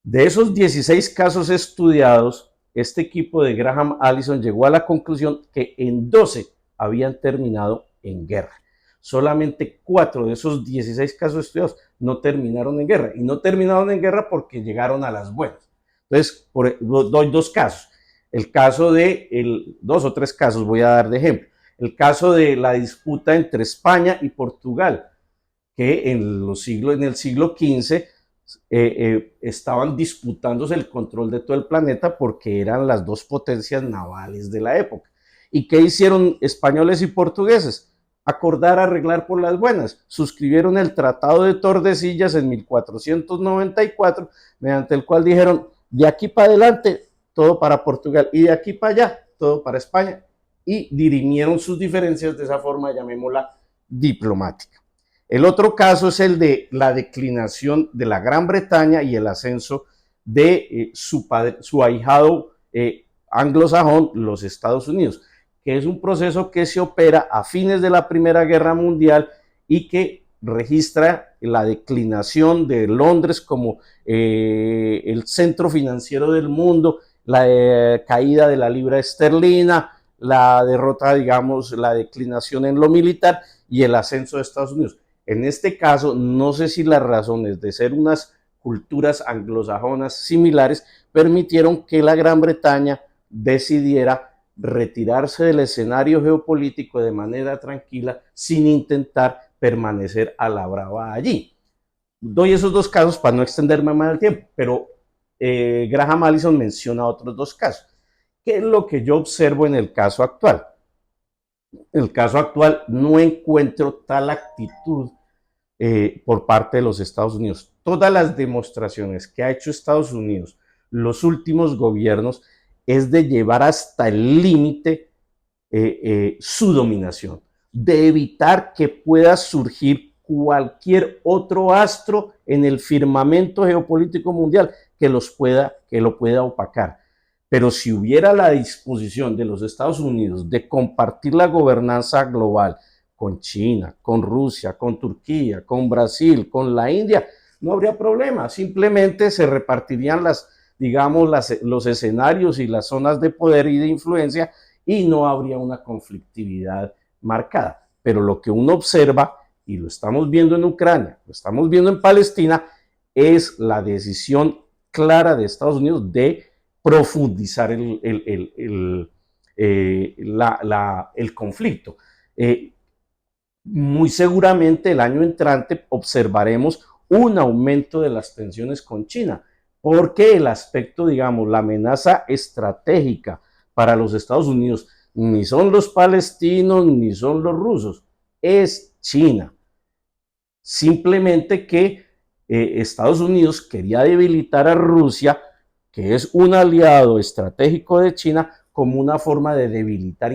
De esos 16 casos estudiados, este equipo de Graham Allison llegó a la conclusión que en 12 habían terminado en guerra. Solamente 4 de esos 16 casos estudiados no terminaron en guerra. Y no terminaron en guerra porque llegaron a las buenas. Entonces, doy dos casos. El caso de, 2 o 3 casos voy a dar de ejemplo. el caso de la disputa entre España y Portugal, que en el siglo XV estaban disputándose el control de todo el planeta porque eran las dos potencias navales de la época. ¿Y qué hicieron españoles y portugueses? Acordar arreglar por las buenas. Suscribieron el Tratado de Tordesillas en 1494, mediante el cual dijeron, de aquí para adelante, todo para Portugal, y de aquí para allá, todo para España, y dirimieron sus diferencias de esa forma, llamémosla diplomática. El otro caso es el de la declinación de la Gran Bretaña y el ascenso de su ahijado anglosajón, los Estados Unidos, que es un proceso que se opera a fines de la Primera Guerra Mundial y que registra la declinación de Londres como el centro financiero del mundo, la caída de la libra esterlina, la derrota, digamos, la declinación en lo militar y el ascenso de Estados Unidos. En este caso, no sé si las razones de ser unas culturas anglosajonas similares permitieron que la Gran Bretaña decidiera retirarse del escenario geopolítico de manera tranquila sin intentar permanecer a la brava allí. Doy esos dos casos para no extenderme más el tiempo, pero Graham Allison menciona otros dos casos. ¿Qué es lo que yo observo en el caso actual? En el caso actual no encuentro tal actitud por parte de los Estados Unidos. Todas las demostraciones que ha hecho Estados Unidos, los últimos gobiernos, es de llevar hasta el límite su dominación, de evitar que pueda surgir cualquier otro astro en el firmamento geopolítico mundial que lo pueda opacar. Pero si hubiera la disposición de los Estados Unidos de compartir la gobernanza global con China, con Rusia, con Turquía, con Brasil, con la India, no habría problema. Simplemente se repartirían digamos, los escenarios y las zonas de poder y de influencia y no habría una conflictividad marcada. Pero lo que uno observa, y lo estamos viendo en Ucrania, lo estamos viendo en Palestina, es la decisión clara de Estados Unidos de profundizar el conflicto. Muy seguramente el año entrante observaremos un aumento de las tensiones con China, porque el aspecto, digamos, la amenaza estratégica para los Estados Unidos ni son los palestinos ni son los rusos, es China. Simplemente que Estados Unidos quería debilitar a Rusia, que es un aliado estratégico de China, como una forma de debilitar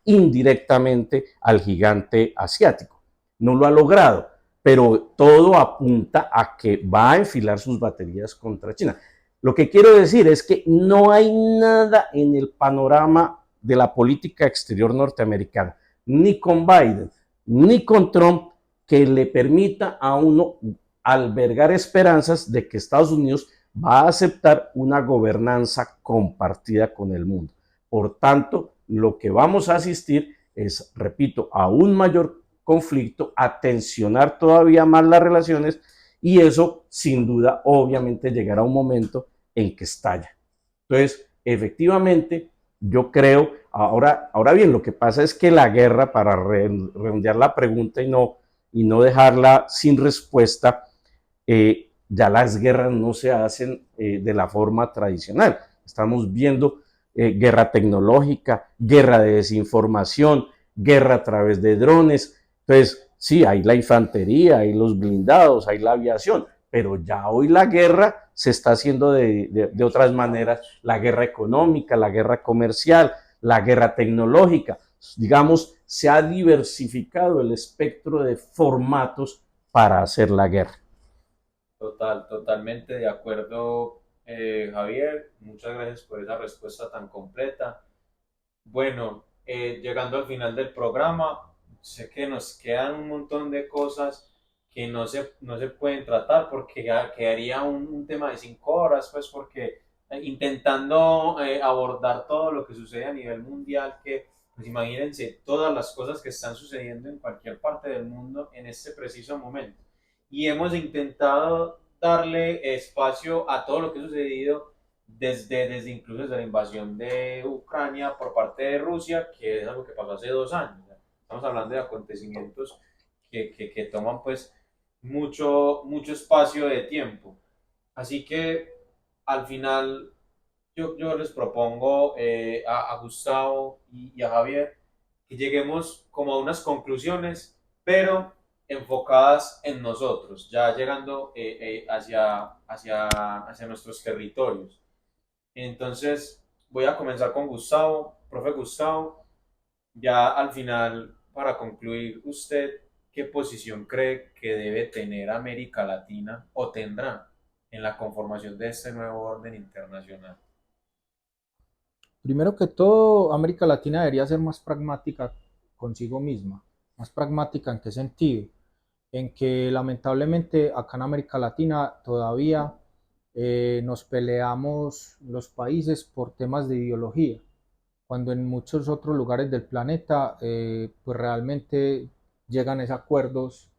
indirectamente al gigante asiático. No lo ha logrado, pero todo apunta a que va a enfilar sus baterías contra China. Lo que quiero decir es que no hay nada en el panorama de la política exterior norteamericana, ni con Biden, ni con Trump, que le permita a uno albergar esperanzas de que Estados Unidos va a aceptar una gobernanza compartida con el mundo. Por tanto, lo que vamos a asistir es, repito, a un mayor conflicto, a tensionar todavía más las relaciones y eso, sin duda, obviamente llegará un momento en que estalla. Entonces, efectivamente, yo creo, ahora bien, lo que pasa es que la guerra, para redondear la pregunta y no dejarla sin respuesta, ya las guerras no se hacen de la forma tradicional. Estamos viendo guerra tecnológica, guerra de desinformación, guerra a través de drones. Entonces, sí, hay la infantería, hay los blindados, hay la aviación, pero ya hoy la guerra se está haciendo de otras maneras, la guerra económica, la guerra comercial, la guerra tecnológica. Digamos, se ha diversificado el espectro de formatos para hacer la guerra. Totalmente de acuerdo, Javier. Muchas gracias por esa respuesta tan completa. Bueno, llegando al final del programa, sé que nos quedan un montón de cosas que no se pueden tratar porque ya quedaría un tema de 5 horas, pues porque intentando abordar todo lo que sucede a nivel mundial, que pues imagínense todas las cosas que están sucediendo en cualquier parte del mundo en este preciso momento. Y hemos intentado darle espacio a todo lo que ha sucedido desde incluso desde la invasión de Ucrania por parte de Rusia, que es algo que pasó hace 2 años. Estamos hablando de acontecimientos que toman pues mucho espacio de tiempo. Así que al final yo les propongo a Gustavo y a Javier que lleguemos como a unas conclusiones, pero enfocadas en nosotros, ya llegando hacia nuestros territorios. Entonces, voy a comenzar con Gustavo. Profe Gustavo, ya al final, para concluir, ¿usted qué posición cree que debe tener América Latina o tendrá en la conformación de este nuevo orden internacional? Primero que todo, América Latina debería ser más pragmática consigo misma. Más pragmática en qué sentido? En que lamentablemente acá en América Latina todavía nos peleamos los países por temas de ideología, cuando en muchos otros lugares del planeta pues realmente llegan esos acuerdos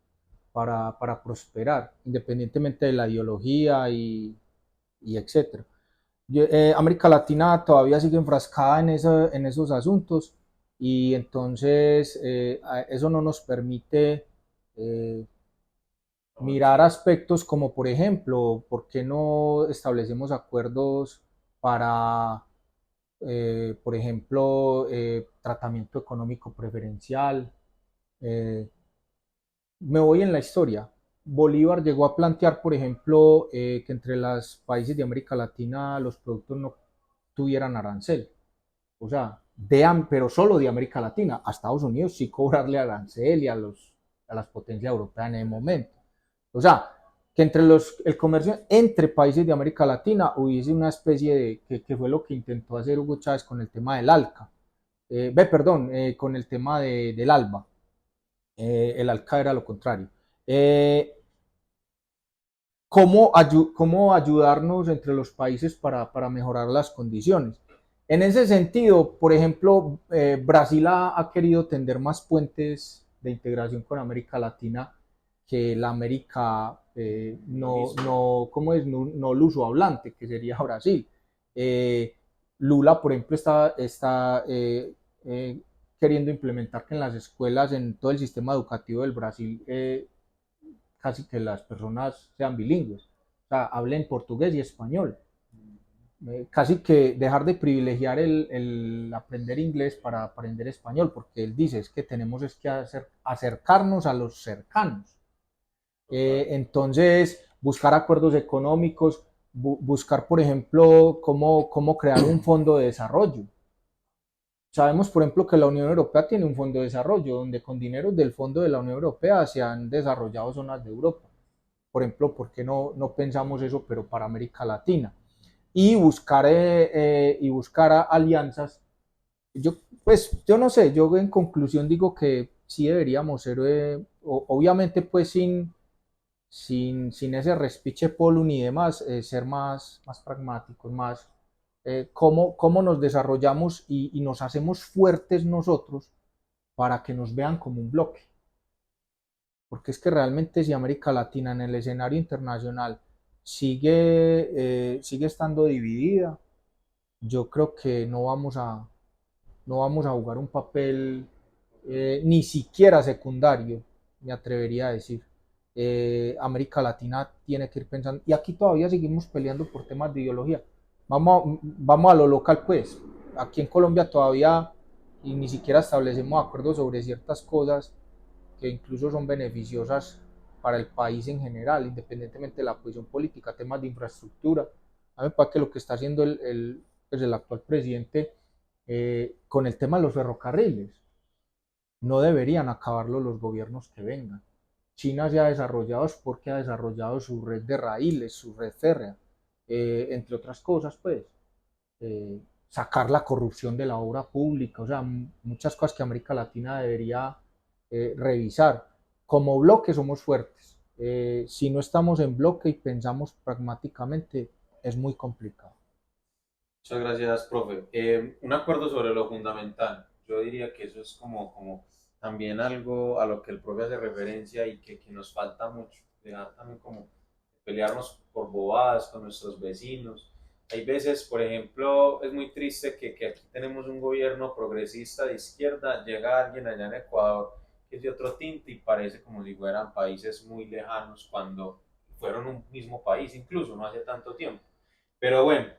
para prosperar, independientemente de la ideología y etcétera. América Latina todavía sigue enfrascada en esos asuntos y entonces eso no nos permite eh, mirar aspectos como, por ejemplo, ¿por qué no establecemos acuerdos para, por ejemplo, tratamiento económico preferencial? Eh, Me voy en la historia. Bolívar llegó a plantear, por ejemplo, que entre los países de América Latina los productos no tuvieran arancel. O sea, pero solo de América Latina. A Estados Unidos sí cobrarle arancel y a las potencias europeas en el momento. O sea, que entre el comercio entre países de América Latina hubiese una especie de, que fue lo que intentó hacer Hugo Chávez con el tema del ALCA. Perdón, con el tema del ALBA. El ALCA era lo contrario. Eh, cómo ayudarnos entre los países para mejorar las condiciones. En ese sentido, por ejemplo, Brasil ha querido tender más puentes de integración con América Latina que la América no, ¿cómo es? No luso hablante, que sería Brasil. Eh, Lula, por ejemplo, está queriendo implementar que en las escuelas, en todo el sistema educativo del Brasil, casi que las personas sean bilingües, o sea, hablen portugués y español. Casi que dejar de privilegiar el aprender inglés para aprender español, porque él dice es que tenemos es que acercarnos a los cercanos. Entonces, buscar acuerdos económicos, buscar, por ejemplo, cómo crear un fondo de desarrollo. Sabemos, por ejemplo, que la Unión Europea tiene un fondo de desarrollo, donde con dinero del fondo de la Unión Europea se han desarrollado zonas de Europa. Por ejemplo, ¿por qué no pensamos eso, pero para América Latina? Y buscar alianzas. Yo no sé, yo en conclusión digo que sí deberíamos ser, obviamente pues sin ese respiche polo ni demás, ser más pragmáticos, más cómo nos desarrollamos y nos hacemos fuertes nosotros para que nos vean como un bloque. Porque es que realmente si América Latina en el escenario internacional sigue estando dividida, yo creo que no vamos a jugar un papel ni siquiera secundario, me atrevería a decir. América Latina tiene que ir pensando, y aquí todavía seguimos peleando por temas de ideología. Vamos a lo local, pues. Aquí en Colombia todavía y ni siquiera establecemos acuerdos sobre ciertas cosas que incluso son beneficiosas para el país en general, independientemente de la posición política, temas de infraestructura. A mí me parece que lo que está haciendo el actual presidente con el tema de los ferrocarriles, no deberían acabarlo los gobiernos que vengan. China se ha desarrollado es porque ha desarrollado su red de raíles, su red férrea, entre otras cosas, pues, sacar la corrupción de la obra pública, o sea, muchas cosas que América Latina debería revisar. Como bloque somos fuertes. Si no estamos en bloque y pensamos pragmáticamente, es muy complicado. Muchas gracias, profe. Un acuerdo sobre lo fundamental. Yo diría que eso es como también algo a lo que el profe hace referencia y que nos falta mucho. Dejar también como pelearnos por bobadas con nuestros vecinos, Hay veces, por ejemplo, es muy triste que aquí tenemos un gobierno progresista de izquierda, llega alguien allá en Ecuador que es de otro tinte y parece como si fueran países muy lejanos cuando fueron un mismo país, incluso no hace tanto tiempo. Pero bueno,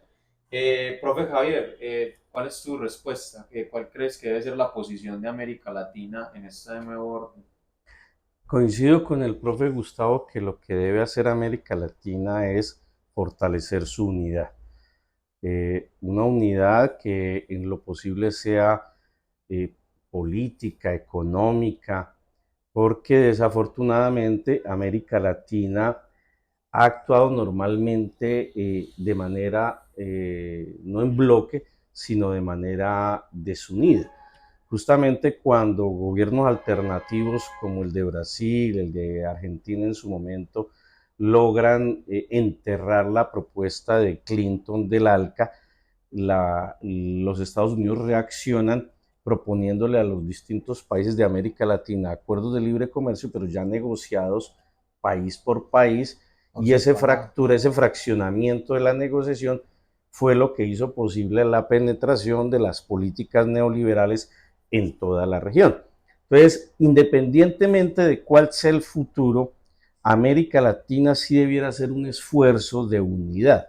profe Javier, ¿cuál es tu respuesta? ¿Cuál crees que debe ser la posición de América Latina en este nuevo orden? Coincido con el profe Gustavo que lo que debe hacer América Latina es fortalecer su unidad. Una unidad que en lo posible sea eh, política, económica, porque desafortunadamente América Latina ha actuado normalmente de manera, no en bloque, sino de manera desunida. Justamente cuando gobiernos alternativos como el de Brasil, el de Argentina en su momento, logran enterrar la propuesta de Clinton del ALCA, los Estados Unidos reaccionan proponiéndole a los distintos países de América Latina acuerdos de libre comercio, pero ya negociados país por país, Por y ese separado. fractura, ese fraccionamiento de la negociación fue lo que hizo posible la penetración de las políticas neoliberales en toda la región. Entonces, independientemente de cuál sea el futuro, América Latina sí debiera hacer un esfuerzo de unidad.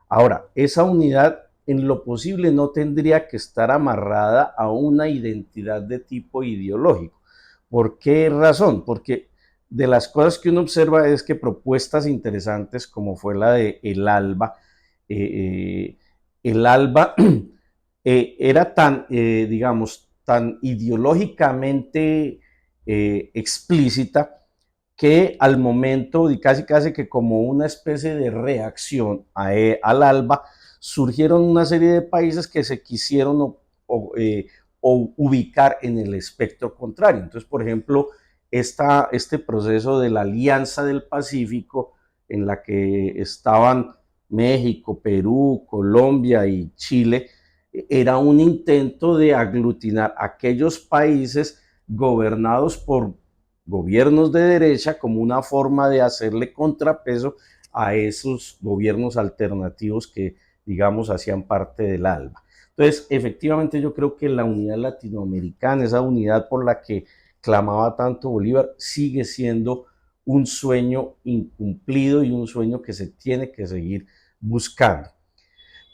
Ahora, esa unidad en lo posible no tendría que estar amarrada a una identidad de tipo ideológico. ¿Por qué razón? Porque de las cosas que uno observa es que propuestas interesantes como fue la de eh, el ALBA era tan, digamos, tan ideológicamente explícita que al momento, y casi que como una especie de reacción al ALBA, surgieron una serie de países que se quisieron o ubicar en el espectro contrario. Entonces, por ejemplo, este proceso de la Alianza del Pacífico, en la que estaban México, Perú, Colombia y Chile, era un intento de aglutinar aquellos países gobernados por gobiernos de derecha como una forma de hacerle contrapeso a esos gobiernos alternativos que, digamos, hacían parte del ALBA. Entonces, efectivamente, yo creo que la unidad latinoamericana, esa unidad por la que clamaba tanto Bolívar, sigue siendo un sueño incumplido y un sueño que se tiene que seguir buscando.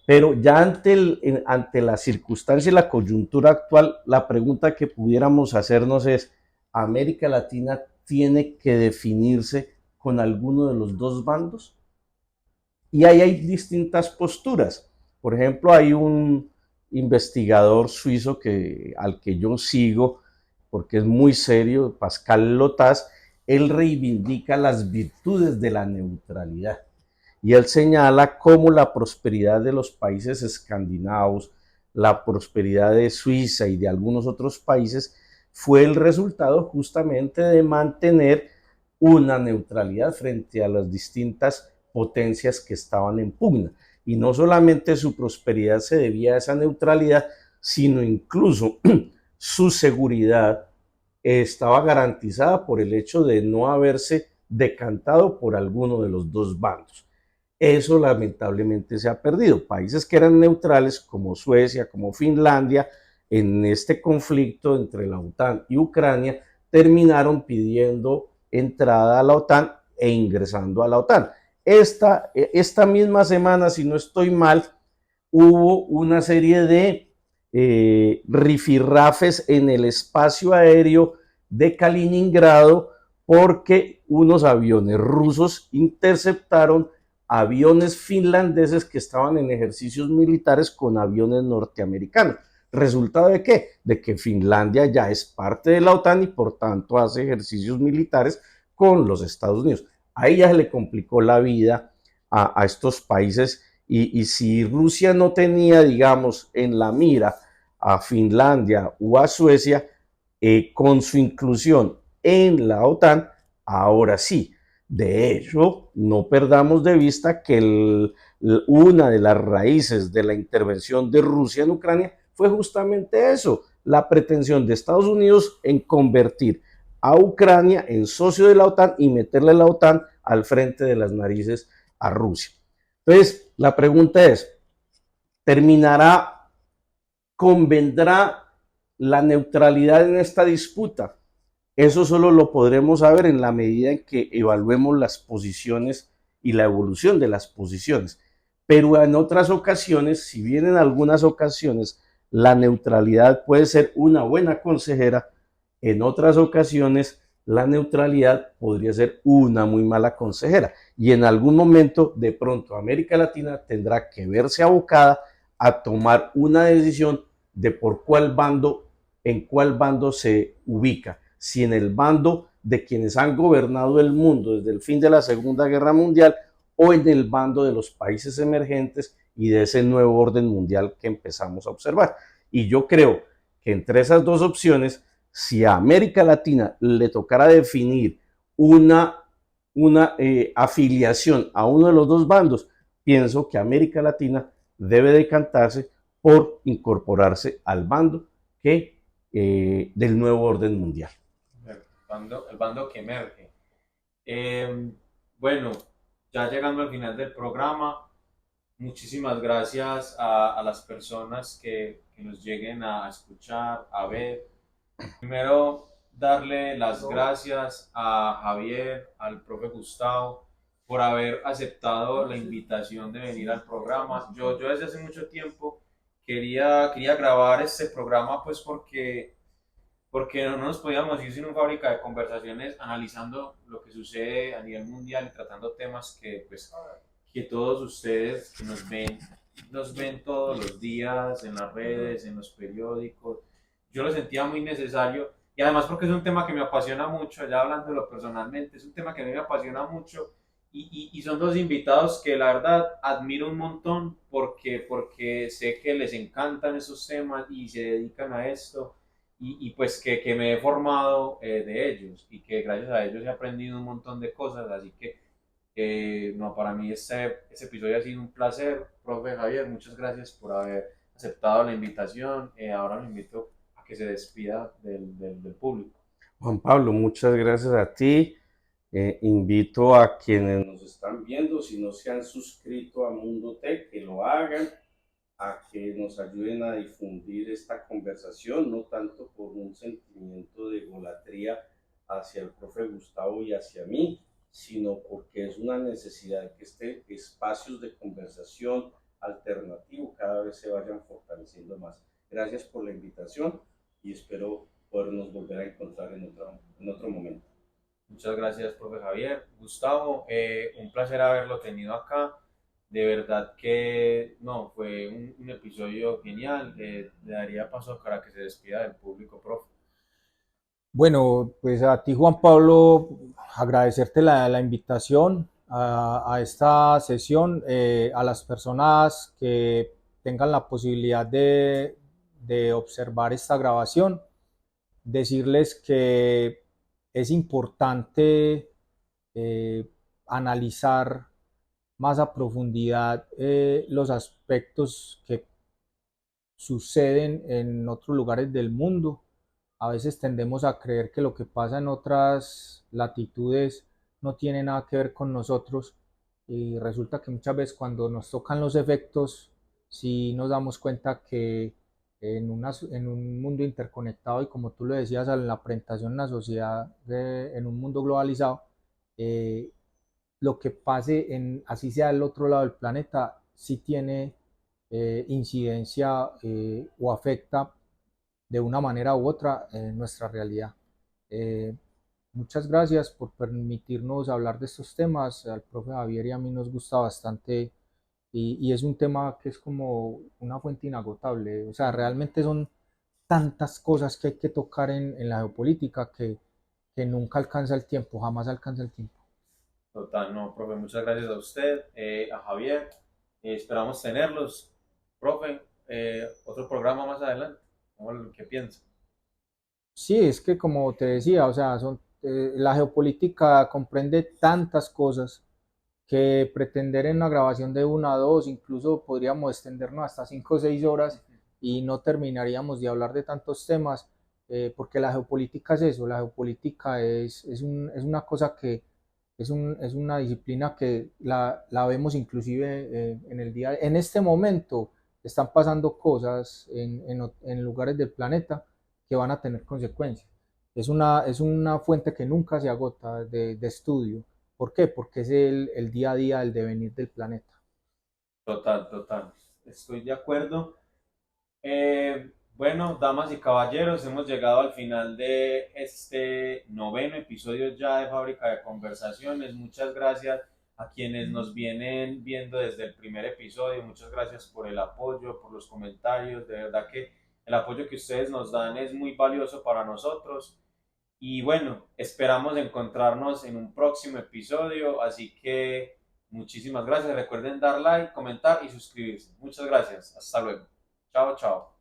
Pero ya ante la circunstancia y la coyuntura actual, la pregunta que pudiéramos hacernos es, ¿América Latina tiene que definirse con alguno de los dos bandos? Y ahí hay distintas posturas. Por ejemplo, hay un investigador suizo al que yo sigo, porque es muy serio, Pascal Lotaz. Él reivindica las virtudes de la neutralidad y él señala cómo la prosperidad de los países escandinavos, la prosperidad de Suiza y de algunos otros países fue el resultado justamente de mantener una neutralidad frente a las distintas potencias que estaban en pugna. Y no solamente su prosperidad se debía a esa neutralidad, sino incluso su seguridad estaba garantizada por el hecho de no haberse decantado por alguno de los dos bandos. Eso lamentablemente se ha perdido. Países que eran neutrales como Suecia, como Finlandia, en este conflicto entre la OTAN y Ucrania, terminaron pidiendo entrada a la OTAN e ingresando a la OTAN. Esta misma semana, si no estoy mal, hubo una serie de rifirrafes en el espacio aéreo de Kaliningrado porque unos aviones rusos interceptaron aviones finlandeses que estaban en ejercicios militares con aviones norteamericanos. ¿Resultado de qué? De que Finlandia ya es parte de la OTAN y por tanto hace ejercicios militares con los Estados Unidos. Ahí ya se le complicó la vida a estos países y si Rusia no tenía, digamos, en la mira a Finlandia o a Suecia, con su inclusión en la OTAN, ahora sí. De hecho, no perdamos de vista que una de las raíces de la intervención de Rusia en Ucrania fue justamente eso, la pretensión de Estados Unidos en convertir a Ucrania en socio de la OTAN y meterle la OTAN al frente de las narices a Rusia. Entonces, la pregunta es, terminará, convendrá la neutralidad en esta disputa. Eso solo lo podremos saber en la medida en que evaluemos las posiciones y la evolución de las posiciones. Pero en otras ocasiones, si bien en algunas ocasiones la neutralidad puede ser una buena consejera, en otras ocasiones la neutralidad podría ser una muy mala consejera. Y en algún momento, de pronto, América Latina tendrá que verse abocada a tomar una decisión de por cuál bando, en cuál bando se ubica. Si en el bando de quienes han gobernado el mundo desde el fin de la Segunda Guerra Mundial o en el bando de los países emergentes y de ese nuevo orden mundial que empezamos a observar. Y yo creo que entre esas dos opciones, si a América Latina le tocara definir una afiliación a uno de los dos bandos, pienso que América Latina debe decantarse por incorporarse al bando del nuevo orden mundial. El bando que emerge. Bueno, ya llegando al final del programa, muchísimas gracias a las personas que nos lleguen a escuchar, a ver. Primero, darle las gracias a Javier, al profe Gustavo, por haber aceptado la invitación de venir al programa. Yo desde hace mucho tiempo quería grabar este programa pues porque no nos podíamos ir sin una fábrica de conversaciones analizando lo que sucede a nivel mundial y tratando temas que todos ustedes que nos ven todos los días en las redes, en los periódicos. Yo lo sentía muy necesario y además porque es un tema que me apasiona mucho, ya hablándolo personalmente, es un tema que a mí me apasiona mucho y son dos invitados que la verdad admiro un montón porque sé que les encantan esos temas y se dedican a esto y pues que me he formado de ellos y que gracias a ellos he aprendido un montón de cosas, así que no, para mí este episodio ha sido un placer, profe Javier, muchas gracias por haber aceptado la invitación, ahora lo invito a que se despida del público. Juan Pablo, muchas gracias a ti. Invito a quienes nos están viendo, si no se han suscrito a Mundo Tech, que lo hagan, a que nos ayuden a difundir esta conversación, no tanto por un sentimiento de egolatría hacia el profe Gustavo y hacia mí, sino porque es una necesidad que espacios de conversación alternativo cada vez se vayan fortaleciendo más. Gracias por la invitación y espero podernos volver a encontrar en otro momento. Muchas gracias, profe Javier. Gustavo, un placer haberlo tenido acá. De verdad que no, fue un episodio genial. Le daría paso para que se despida del público, profe. Bueno, pues a ti, Juan Pablo, agradecerte la invitación a esta sesión, a las personas que tengan la posibilidad de observar esta grabación, decirles que es importante analizar más a profundidad los aspectos que suceden en otros lugares del mundo. A veces tendemos a creer que lo que pasa en otras latitudes no tiene nada que ver con nosotros y resulta que muchas veces cuando nos tocan los efectos, sí nos damos cuenta que en un mundo interconectado y como tú lo decías en la presentación, en la sociedad, en un mundo globalizado, eh, lo que pase así sea del otro lado del planeta, sí tiene incidencia o afecta de una manera u otra en nuestra realidad. Eh, Muchas gracias por permitirnos hablar de estos temas. Al profe Javier y a mí nos gusta bastante y es un tema que es como una fuente inagotable. O sea, realmente son tantas cosas que hay que tocar en la geopolítica que nunca alcanza el tiempo, jamás alcanza el tiempo. Total, no, profe, muchas gracias a usted, a Javier. Esperamos tenerlos. Profe, otro programa más adelante. ¿Qué piensa? Sí, es que como te decía, o sea, la geopolítica comprende tantas cosas que pretender en una grabación de una a dos, incluso podríamos extendernos hasta 5 o 6 horas y no terminaríamos de hablar de tantos temas, porque la geopolítica es eso, la geopolítica es una cosa que es una disciplina que la vemos inclusive en el día, en este momento están pasando cosas en lugares del planeta que van a tener consecuencias. Es una fuente que nunca se agota de estudio. ¿Por qué? Porque es el día a día, el devenir del planeta. Total, total. Estoy de acuerdo. Bueno, damas y caballeros, hemos llegado al final de este noveno episodio ya de Fábrica de Conversaciones. Muchas gracias a quienes nos vienen viendo desde el primer episodio. Muchas gracias por el apoyo, por los comentarios. De verdad que el apoyo que ustedes nos dan es muy valioso para nosotros. Y bueno, esperamos encontrarnos en un próximo episodio. Así que muchísimas gracias. Recuerden dar like, comentar y suscribirse. Muchas gracias. Hasta luego. Chao, chao.